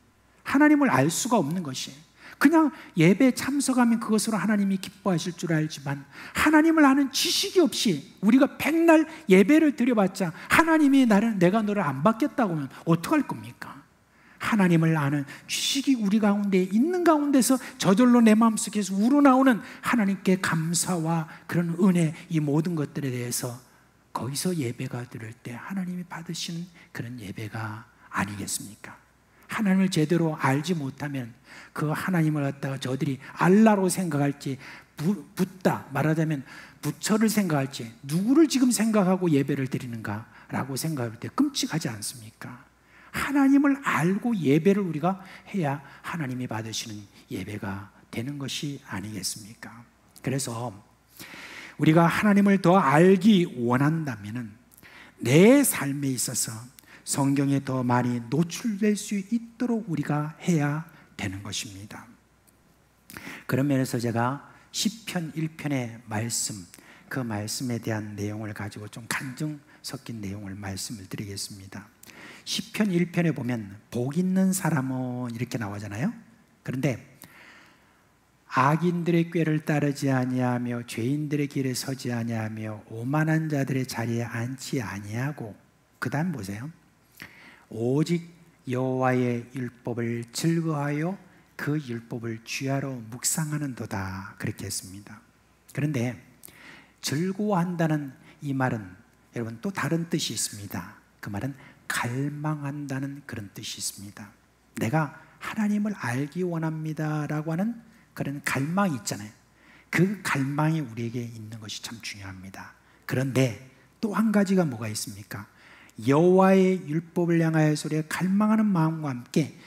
하나님을 알 수가 없는 것이에요. 그냥 예배 참석하면 그것으로 하나님이 기뻐하실 줄 알지만 하나님을 아는 지식이 없이 우리가 백날 예배를 드려봤자 하나님이 내가 너를 안 받겠다고 하면 어떡할 겁니까? 하나님을 아는 지식이 우리 가운데 있는 가운데서 저절로 내 마음속에서 우러나오는 하나님께 감사와 그런 은혜, 이 모든 것들에 대해서 거기서 예배가 드릴 때 하나님이 받으시는 그런 예배가 아니겠습니까? 하나님을 제대로 알지 못하면 그 하나님을 갖다가 저들이 알라로 생각할지, 붓다 말하자면 부처를 생각할지, 누구를 지금 생각하고 예배를 드리는가라고 생각할 때 끔찍하지 않습니까? 하나님을 알고 예배를 우리가 해야 하나님이 받으시는 예배가 되는 것이 아니겠습니까? 그래서 우리가 하나님을 더 알기 원한다면 내 삶에 있어서 성경에 더 많이 노출될 수 있도록 우리가 해야 되는 것입니다. 그런 면에서 제가 시편 1편의 말씀, 그 말씀에 대한 내용을 가지고 좀 간증 섞인 내용을 말씀을 드리겠습니다. 시편 1편에 보면 복 있는 사람은 이렇게 나오잖아요. 그런데 악인들의 꾀를 따르지 아니하며 죄인들의 길에 서지 아니하며 오만한 자들의 자리에 앉지 아니하고, 그 다음 보세요. 오직 여호와의 율법을 즐거워하여 그 율법을 주야로 묵상하는도다, 그렇게 했습니다. 그런데 즐거워한다는 이 말은 여러분 또 다른 뜻이 있습니다. 그 말은 갈망한다는 그런 뜻이 있습니다. 내가 하나님을 알기 원합니다 라고 하는 그런 갈망이 있잖아요. 그 갈망이 우리에게 있는 것이 참 중요합니다. 그런데 또 한 가지가 뭐가 있습니까? 여호와의 율법을 향하여서 우리가 갈망하는 마음과 함께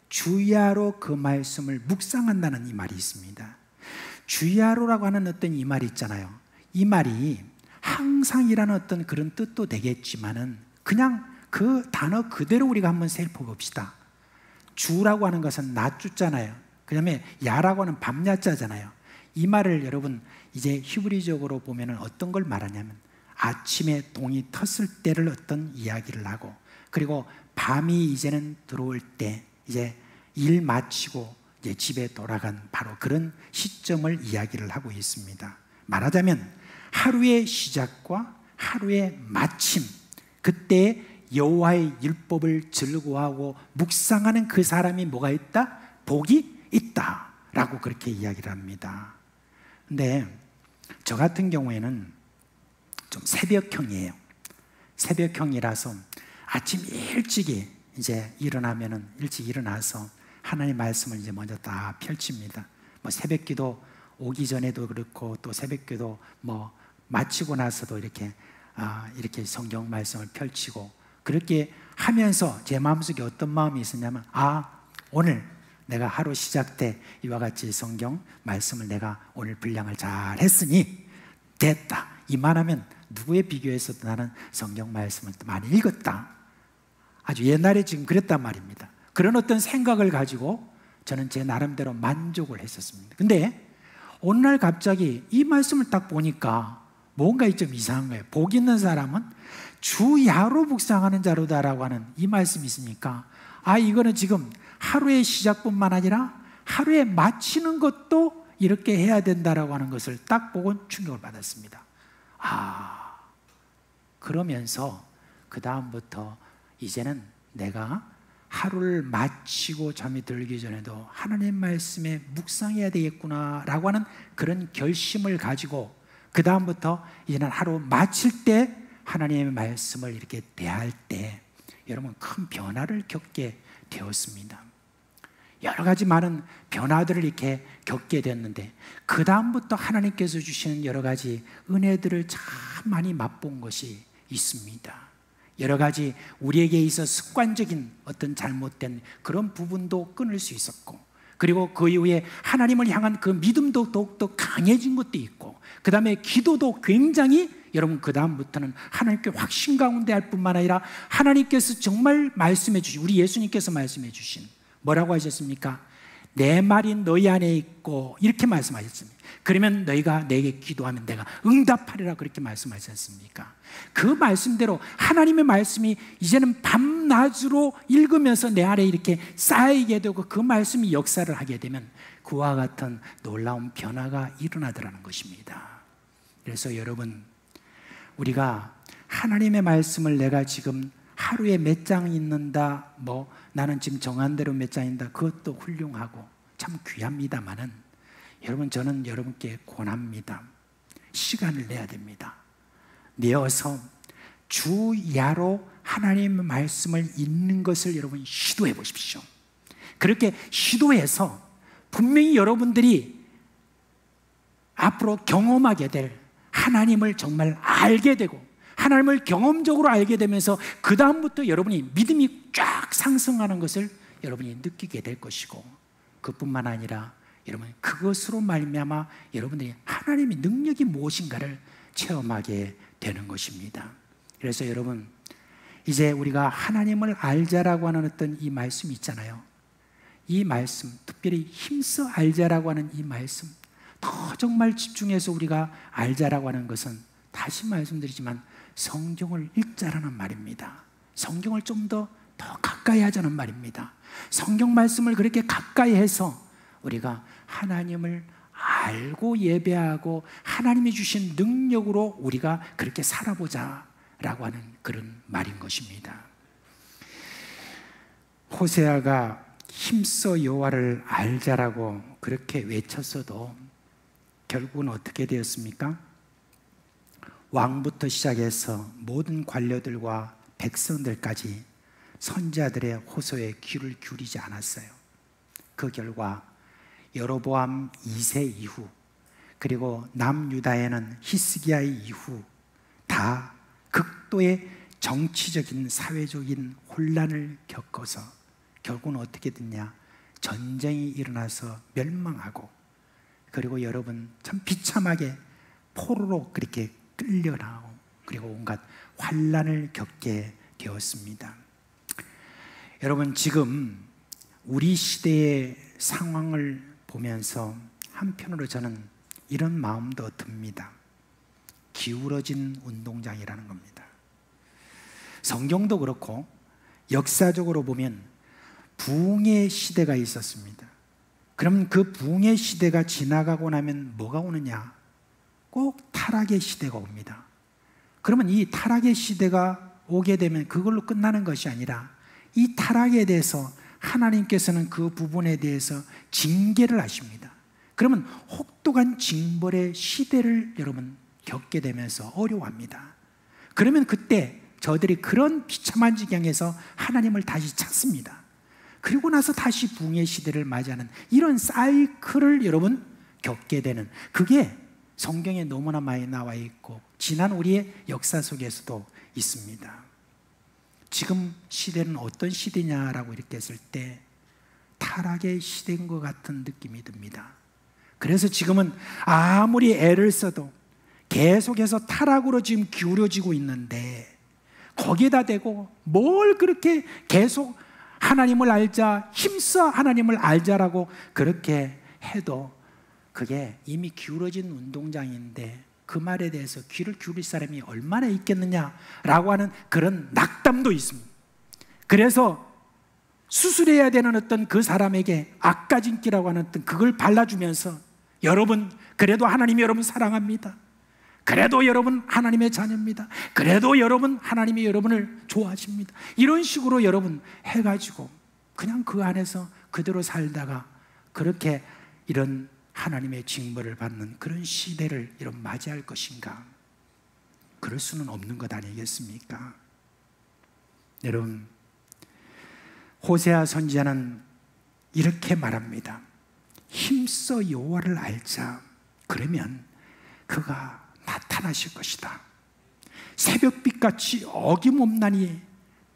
주야로 그 말씀을 묵상한다는 이 말이 있습니다. 주야로라고 하는 어떤 이 말이 있잖아요. 이 말이 항상이라는 어떤 그런 뜻도 되겠지만은 그냥 그 단어 그대로 우리가 한번 살펴봅시다. 주라고 하는 것은 낮주잖아요. 그 다음에 야라고 하는 밤야자잖아요. 이 말을 여러분 이제 히브리적으로 보면은 어떤 걸 말하냐면 아침에 동이 텄을 때를 어떤 이야기를 하고, 그리고 밤이 이제는 들어올 때 이제 일 마치고 이제 집에 돌아간 바로 그런 시점을 이야기를 하고 있습니다. 말하자면 하루의 시작과 하루의 마침, 그때 여호와의 율법을 즐거워하고 묵상하는 그 사람이 뭐가 있다? 복이 있다라고 그렇게 이야기를 합니다. 근데 저 같은 경우에는 좀 새벽형이에요. 새벽형이라서 아침 일찍이 이제 일어나면은 일찍 일어나서 하나님의 말씀을 이제 먼저 다 펼칩니다. 뭐 새벽기도 오기 전에도 그렇고 또 새벽기도 뭐 마치고 나서도 이렇게 성경 말씀을 펼치고, 그렇게 하면서 제 마음속에 어떤 마음이 있었냐면 오늘 내가 하루 시작 때 이와 같이 성경 말씀을 내가 오늘 분량을 잘 했으니 됐다, 이만하면 누구에 비교해서도 나는 성경 말씀을 많이 읽었다. 아주 옛날에 지금 그랬단 말입니다. 그런 어떤 생각을 가지고 저는 제 나름대로 만족을 했었습니다. 근데 어느 날 갑자기 이 말씀을 딱 보니까 뭔가 좀 이상한 거예요. 복 있는 사람은 주야로 묵상하는 자로다라고 하는 이 말씀이 있으니까 이거는 지금 하루의 시작뿐만 아니라 하루에 마치는 것도 이렇게 해야 된다라고 하는 것을 딱 보고 충격을 받았습니다. 그러면서 그 다음부터 이제는 내가 하루를 마치고 잠이 들기 전에도 하나님 말씀에 묵상해야 되겠구나라고 하는 그런 결심을 가지고 그 다음부터 이제는 하루 마칠 때 하나님의 말씀을 이렇게 대할 때 여러분 큰 변화를 겪게 되었습니다. 여러 가지 많은 변화들을 이렇게 겪게 됐는데 그 다음부터 하나님께서 주시는 여러 가지 은혜들을 참 많이 맛본 것이 있습니다. 여러 가지 우리에게 있어 습관적인 어떤 잘못된 그런 부분도 끊을 수 있었고, 그리고 그 이후에 하나님을 향한 그 믿음도 더욱더 강해진 것도 있고, 그 다음에 기도도 굉장히 여러분 그 다음부터는 하나님께 확신 가운데 할 뿐만 아니라 하나님께서 정말 말씀해 주신, 우리 예수님께서 말씀해 주신 뭐라고 하셨습니까? 내 말이 너희 안에 있고 이렇게 말씀하셨습니다. 그러면 너희가 내게 기도하면 내가 응답하리라 그렇게 말씀하셨습니까? 그 말씀대로 하나님의 말씀이 이제는 밤낮으로 읽으면서 내 안에 이렇게 쌓이게 되고 그 말씀이 역사를 하게 되면 그와 같은 놀라운 변화가 일어나더라는 것입니다. 그래서 여러분, 우리가 하나님의 말씀을 내가 지금 하루에 몇 장 읽는다, 나는 지금 정한 대로 몇 장 읽는다, 그것도 훌륭하고 참 귀합니다만은 여러분, 저는 여러분께 권합니다. 시간을 내야 됩니다. 내어서 주야로 하나님의 말씀을 읽는 것을 여러분 시도해 보십시오. 그렇게 시도해서 분명히 여러분들이 앞으로 경험하게 될 하나님을 정말 알게 되고 하나님을 경험적으로 알게 되면서 그 다음부터 여러분이 믿음이 쫙 상승하는 것을 여러분이 느끼게 될 것이고, 그뿐만 아니라 여러분 그것으로 말미암아 여러분들이 하나님의 능력이 무엇인가를 체험하게 되는 것입니다. 그래서 여러분 이제 우리가 하나님을 알자라고 하는 어떤 이 말씀 있잖아요. 이 말씀, 특별히 힘써 알자라고 하는 이 말씀, 더 정말 집중해서 우리가 알자라고 하는 것은 다시 말씀드리지만 성경을 읽자라는 말입니다. 성경을 좀 더 가까이 하자는 말입니다. 성경 말씀을 그렇게 가까이 해서 우리가 하나님을 알고 예배하고 하나님이 주신 능력으로 우리가 그렇게 살아보자라고 하는 그런 말인 것입니다. 호세아가 힘써 여호와를 알자라고 그렇게 외쳤어도 결국은 어떻게 되었습니까? 왕부터 시작해서 모든 관료들과 백성들까지 선지자들의 호소에 귀를 기울이지 않았어요. 그 결과 여로보암 2세 이후 그리고 남유다에는 히스기야 이후 다 극도의 정치적인 사회적인 혼란을 겪어서 결국은 어떻게 됐냐? 전쟁이 일어나서 멸망하고 그리고 여러분 참 비참하게 포로로 그렇게 끌려나오고 그리고 온갖 환란을 겪게 되었습니다. 여러분 지금 우리 시대의 상황을 보면서 한편으로 저는 이런 마음도 듭니다. 기울어진 운동장이라는 겁니다. 성경도 그렇고 역사적으로 보면 부흥의 시대가 있었습니다. 그럼 그 부흥의 시대가 지나가고 나면 뭐가 오느냐? 꼭 타락의 시대가 옵니다. 그러면 이 타락의 시대가 오게 되면 그걸로 끝나는 것이 아니라 이 타락에 대해서 하나님께서는 그 부분에 대해서 징계를 하십니다. 그러면 혹독한 징벌의 시대를 여러분 겪게 되면서 어려워합니다. 그러면 그때 저들이 그런 비참한 지경에서 하나님을 다시 찾습니다. 그리고 나서 다시 부흥의 시대를 맞이하는 이런 사이클을 여러분 겪게 되는, 그게 성경에 너무나 많이 나와 있고 지난 우리의 역사 속에서도 있습니다. 지금 시대는 어떤 시대냐라고 이렇게 했을 때 타락의 시대인 것 같은 느낌이 듭니다. 그래서 지금은 아무리 애를 써도 계속해서 타락으로 지금 기울어지고 있는데 거기에다 대고 뭘 그렇게 계속 하나님을 알자, 힘써 하나님을 알자라고 그렇게 해도 그게 이미 기울어진 운동장인데 그 말에 대해서 귀를 기울일 사람이 얼마나 있겠느냐라고 하는 그런 낙담도 있습니다. 그래서 수술해야 되는 어떤 그 사람에게 악가진기라고 하는 어떤 그걸 발라주면서 여러분 그래도 하나님이 여러분 사랑합니다. 그래도 여러분 하나님의 자녀입니다. 그래도 여러분 하나님이 여러분을 좋아하십니다. 이런 식으로 여러분 해가지고 그냥 그 안에서 그대로 살다가 그렇게 이런 하나님의 징벌을 받는 그런 시대를 이런 맞이할 것인가? 그럴 수는 없는 것 아니겠습니까? 여러분, 호세아 선지자는 이렇게 말합니다. 힘써 여호와를 알자. 그러면 그가 나타나실 것이다. 새벽빛같이 어김없나니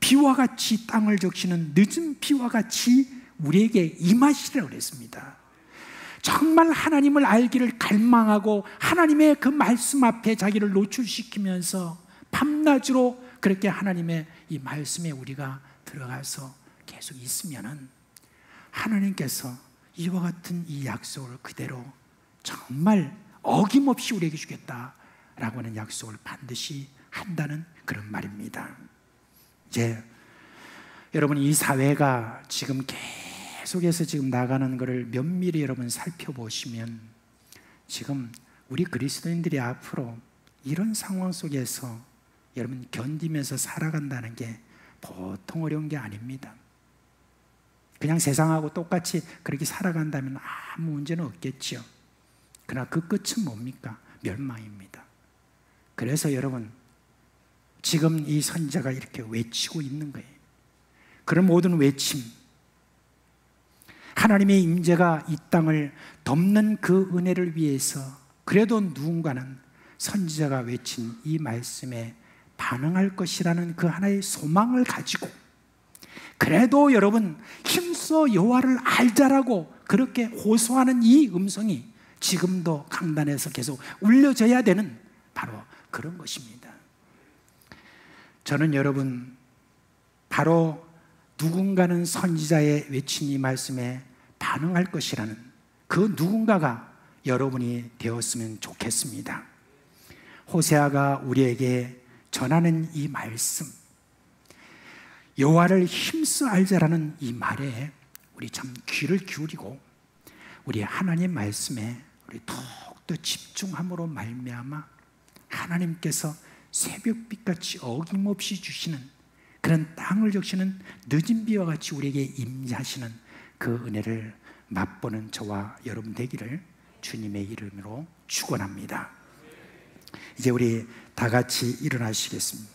비와 같이 땅을 적시는 늦은 비와 같이 우리에게 임하시리라고 그랬습니다. 정말 하나님을 알기를 갈망하고 하나님의 그 말씀 앞에 자기를 노출시키면서 밤낮으로 그렇게 하나님의 이 말씀에 우리가 들어가서 계속 있으면은 하나님께서 이와 같은 이 약속을 그대로 정말 어김없이 우리에게 주겠다라고 하는 약속을 반드시 한다는 그런 말입니다. 이제 여러분 이 사회가 지금 계속해서 지금 나가는 것을 면밀히 여러분 살펴보시면 지금 우리 그리스도인들이 앞으로 이런 상황 속에서 여러분 견디면서 살아간다는 게 보통 어려운 게 아닙니다. 그냥 세상하고 똑같이 그렇게 살아간다면 아무 문제는 없겠죠. 그러나 그 끝은 뭡니까? 멸망입니다. 그래서 여러분 지금 이 선지자가 이렇게 외치고 있는 거예요. 그런 모든 외침, 하나님의 임재가 이 땅을 덮는 그 은혜를 위해서 그래도 누군가는 선지자가 외친 이 말씀에 반응할 것이라는 그 하나의 소망을 가지고 그래도 여러분 힘써 여호와를 알자라고 그렇게 호소하는 이 음성이 지금도 강단에서 계속 울려져야 되는 바로 그런 것입니다. 저는 여러분, 바로 누군가는 선지자의 외친 이 말씀에 반응할 것이라는 그 누군가가 여러분이 되었으면 좋겠습니다. 호세아가 우리에게 전하는 이 말씀, 여호와를 힘써 알자라는 이 말에 우리 참 귀를 기울이고 우리 하나님 말씀에 우리 더욱더 집중함으로 말미암아 하나님께서 새벽빛같이 어김없이 주시는 그런 땅을 적시는 늦은 비와 같이 우리에게 임하시는 그 은혜를 맛보는 저와 여러분 되기를 주님의 이름으로 축원합니다. 이제 우리 다 같이 일어나시겠습니다.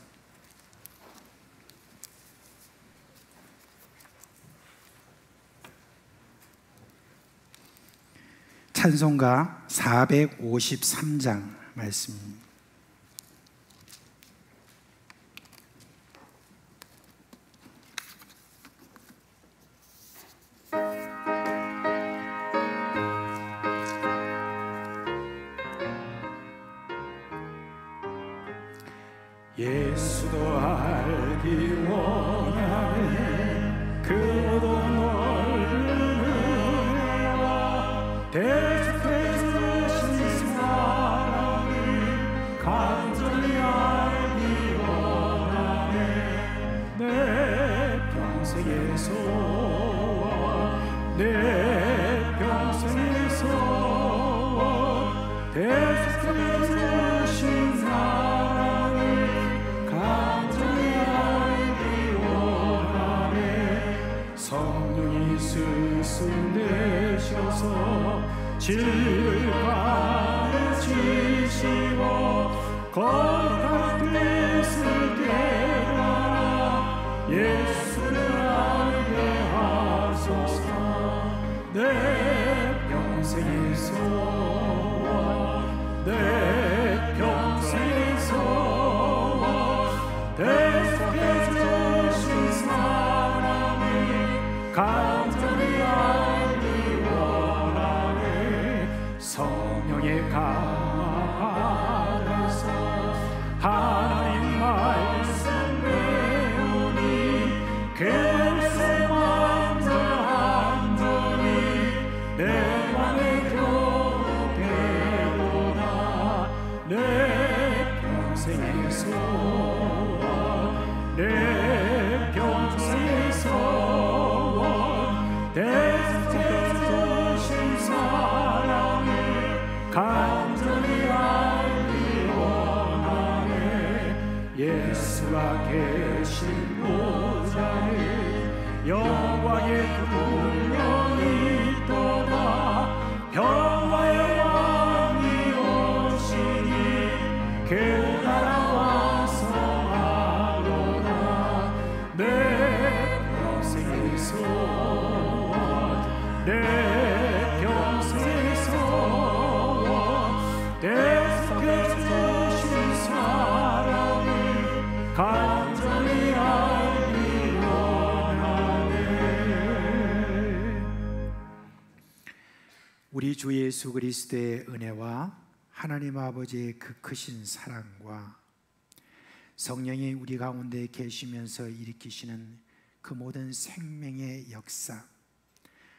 찬송가 453장 말씀입니다. 예수도 알기 원하네 그 모든 넓은 은혜와 대속해 주신 사랑을 간절히 알기 원하네 내 평생의 소원 내 평생의 소원 대속해 주신 사랑을 성령이 스승되셔서 진리를 가르치시고 거룩한 뜻을 깨달아 예수를 알게 하소서 내 평생의 소원 내 평생의 소원 대속해 주신 사랑을 간절히 알기 원하네 성령의 강화 아래서 하나님 말씀 배우니 그 말씀 완전히 내 맘에 교배로나 내 평생의 소원 내 평생의 소원 대속해 주신 사랑을 간절히 알기 원하네 예수가 계신 보좌에 영광의 군령이 있도다 평화의 왕이 오시니 그 나라와 성하로다 내 평생의 소원 내 평생의 소원 대속해 주신 사랑을 간절히 알기 원하네. 우리 주 예수 그리스도의 은혜와 하나님 아버지의 그 크신 사랑과 성령이 우리 가운데 계시면서 일으키시는 그 모든 생명의 역사,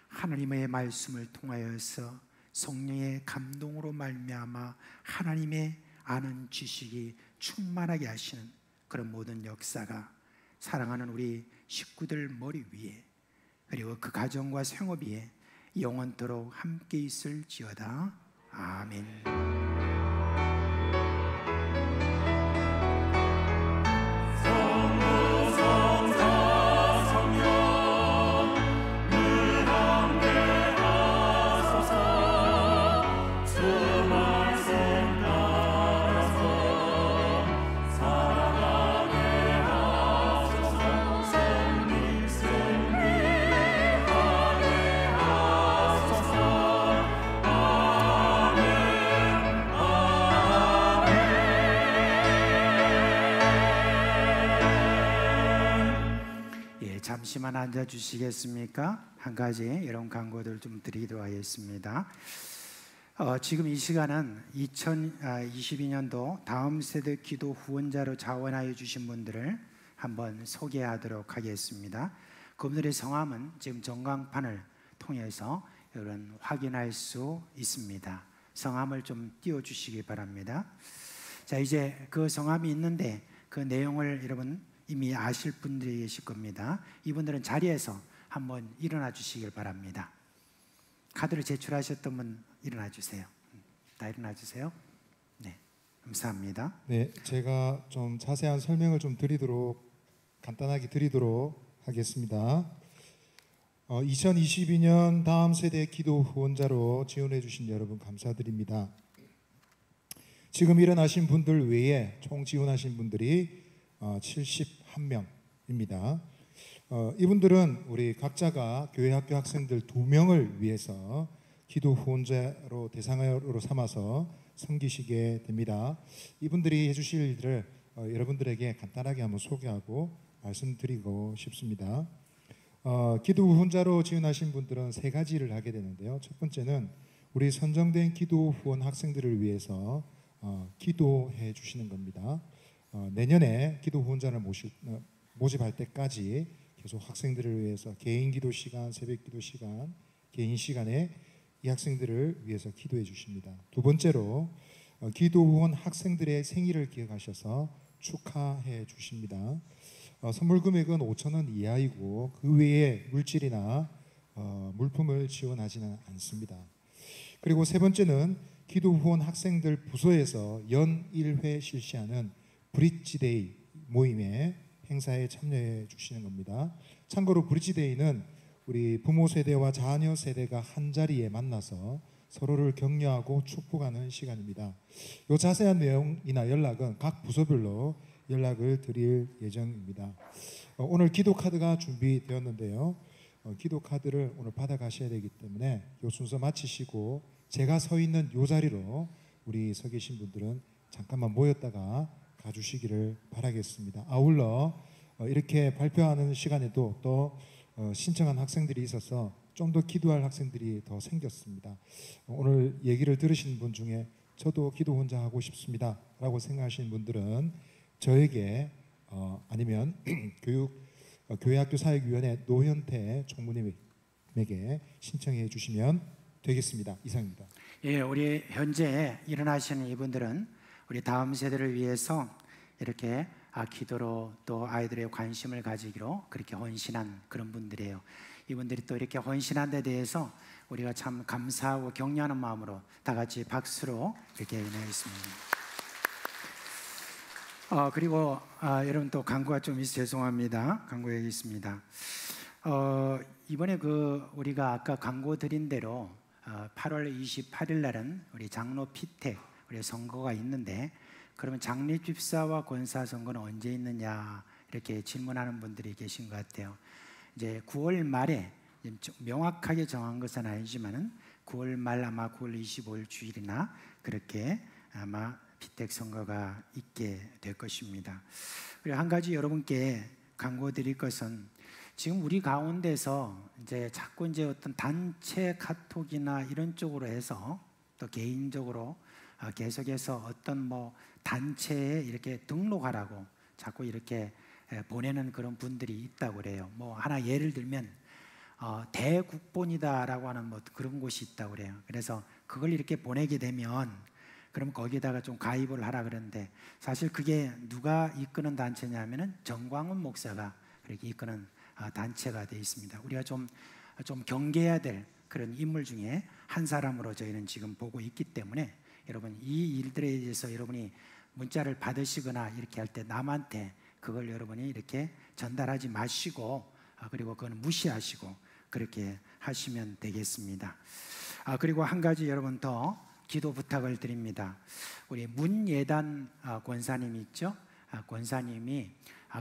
하나님의 말씀을 통하여서 성령의 감동으로 말미암아 하나님의 아는 지식이 충만하게 하시는 그런 모든 역사가 사랑하는 우리 식구들 머리 위에 그리고 그 가정과 생업 위에 영원토록 함께 있을지어다. 아멘. 잠시만 앉아 주시겠습니까? 한 가지 이런 광고들 좀 드리도록 하겠습니다. 지금 이 시간은 2022년도 다음 세대 기도 후원자로 자원하여 주신 분들을 한번 소개하도록 하겠습니다. 그분들의 성함은 지금 전광판을 통해서 여러분 확인할 수 있습니다. 성함을 좀 띄워주시기 바랍니다. 자, 이제 그 성함이 있는데 그 내용을 여러분 이미 아실 분들이 계실 겁니다. 이분들은 자리에서 한번 일어나 주시길 바랍니다. 카드를 제출하셨던 분 일어나 주세요. 다 일어나 주세요. 네, 감사합니다. 네, 제가 좀 자세한 설명을 좀 간단하게 드리도록 하겠습니다. 2022년 다음 세대 기도 후원자로 지원해 주신 여러분 감사드립니다. 지금 일어나신 분들 외에 총 지원하신 분들이 71명입니다. 이분들은 우리 각자가 교회 학교 학생들 2명을 위해서 기도 후원자로 대상으로 삼아서 섬기시게 됩니다. 이분들이 해주실 일들을 여러분들에게 간단하게 한번 소개하고 말씀드리고 싶습니다. 기도 후원자로 지원하신 분들은 3가지를 하게 되는데요. 첫 번째는 우리 선정된 기도 후원 학생들을 위해서 기도해 주시는 겁니다. 내년에 기도 후원자를 모집할 때까지 계속 학생들을 위해서 개인 기도 시간, 새벽 기도 시간, 개인 시간에 이 학생들을 위해서 기도해 주십니다. 두 번째로 기도 후원 학생들의 생일을 기억하셔서 축하해 주십니다. 선물 금액은 5,000원 이하이고 그 외에 물질이나 물품을 지원하지는 않습니다. 그리고 세 번째는 기도 후원 학생들 부서에서 연 1회 실시하는 브릿지데이 모임의 행사에 참여해 주시는 겁니다. 참고로 브릿지데이는 우리 부모 세대와 자녀 세대가 한 자리에 만나서 서로를 격려하고 축복하는 시간입니다. 이 자세한 내용이나 연락은 각 부서별로 연락을 드릴 예정입니다. 오늘 기도 카드가 준비되었는데요. 기도 카드를 오늘 받아가셔야 되기 때문에 이 순서 마치시고 제가 서 있는 이 자리로 우리 서 계신 분들은 잠깐만 모였다가 가주시기를 바라겠습니다. 아울러 이렇게 발표하는 시간에도 또 신청한 학생들이 있어서 좀 더 기도할 학생들이 더 생겼습니다. 오늘 얘기를 들으신 분 중에 저도 기도 혼자 하고 싶습니다 라고 생각하시는 분들은 저에게 아니면 교회학교 사역위원회 노현태 총무님에게 신청해 주시면 되겠습니다. 이상입니다. 예, 우리 현재 일어나시는 이분들은 우리 다음 세대를 위해서 이렇게 기도로 또 아이들의 관심을 가지기로 그렇게 헌신한 그런 분들이에요. 이분들이 또 이렇게 헌신한 데 대해서 우리가 참 감사하고 격려하는 마음으로 다 같이 박수로 이렇게 인하였습니다. 그리고 여러분 또 광고가 좀 있어 죄송합니다. 광고 여기 있습니다. 이번에 우리가 아까 광고 드린 대로 8월 28일 날은 우리 장로 피택 우리 선거가 있는데 그러면 장례집사와 권사 선거는 언제 있느냐 이렇게 질문하는 분들이 계신 것 같아요. 이제 9월 말에 명확하게 정한 것은 아니지만은 9월 말 아마 9월 25일 주일이나 그렇게 아마 피택 선거가 있게 될 것입니다. 그리고 한 가지 여러분께 광고 드릴 것은 지금 우리 가운데서 이제 자꾸 이제 어떤 단체 카톡이나 이런 쪽으로 해서 또 개인적으로 계속해서 어떤 단체에 이렇게 등록하라고 자꾸 이렇게 보내는 그런 분들이 있다고 그래요. 하나 예를 들면 대국본이다라고 하는 그런 곳이 있다고 그래요. 그래서 그걸 이렇게 보내게 되면 그럼 거기다가 좀 가입을 하라 그러는데 사실 그게 누가 이끄는 단체냐면은 정광훈 목사가 그렇게 이끄는 단체가 되어 있습니다. 우리가 좀 경계해야 될 그런 인물 중에 한 사람으로 저희는 지금 보고 있기 때문에 여러분 이 일들에 대해서 여러분이 문자를 받으시거나 이렇게 할 때 남한테 그걸 여러분이 이렇게 전달하지 마시고 그리고 그건 무시하시고 그렇게 하시면 되겠습니다. 그리고 한 가지 여러분 더 기도 부탁을 드립니다. 우리 문예단 권사님 있죠? 권사님이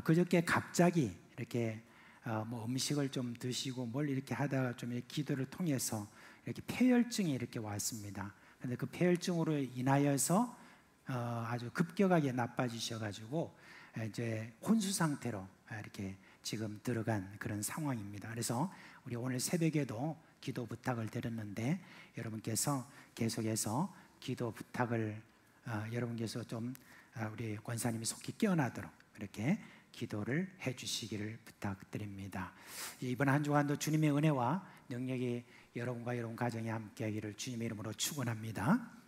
그저께 갑자기 이렇게 음식을 좀 드시고 뭘 이렇게 하다가 좀 이렇게 기도를 통해서 이렇게 폐혈증이 이렇게 왔습니다. 근데 그 폐혈증으로 인하여서 아주 급격하게 나빠지셔가지고 이제 혼수 상태로 이렇게 지금 들어간 그런 상황입니다. 그래서 우리 오늘 새벽에도 기도 부탁을 드렸는데 여러분께서 계속해서 기도 부탁을 여러분께서 좀 우리 권사님이 속히 깨어나도록 그렇게 기도를 해주시기를 부탁드립니다. 이번 한 주간도 주님의 은혜와 능력이 여러분과 여러분 가정에 함께하기를 주님의 이름으로 축원합니다.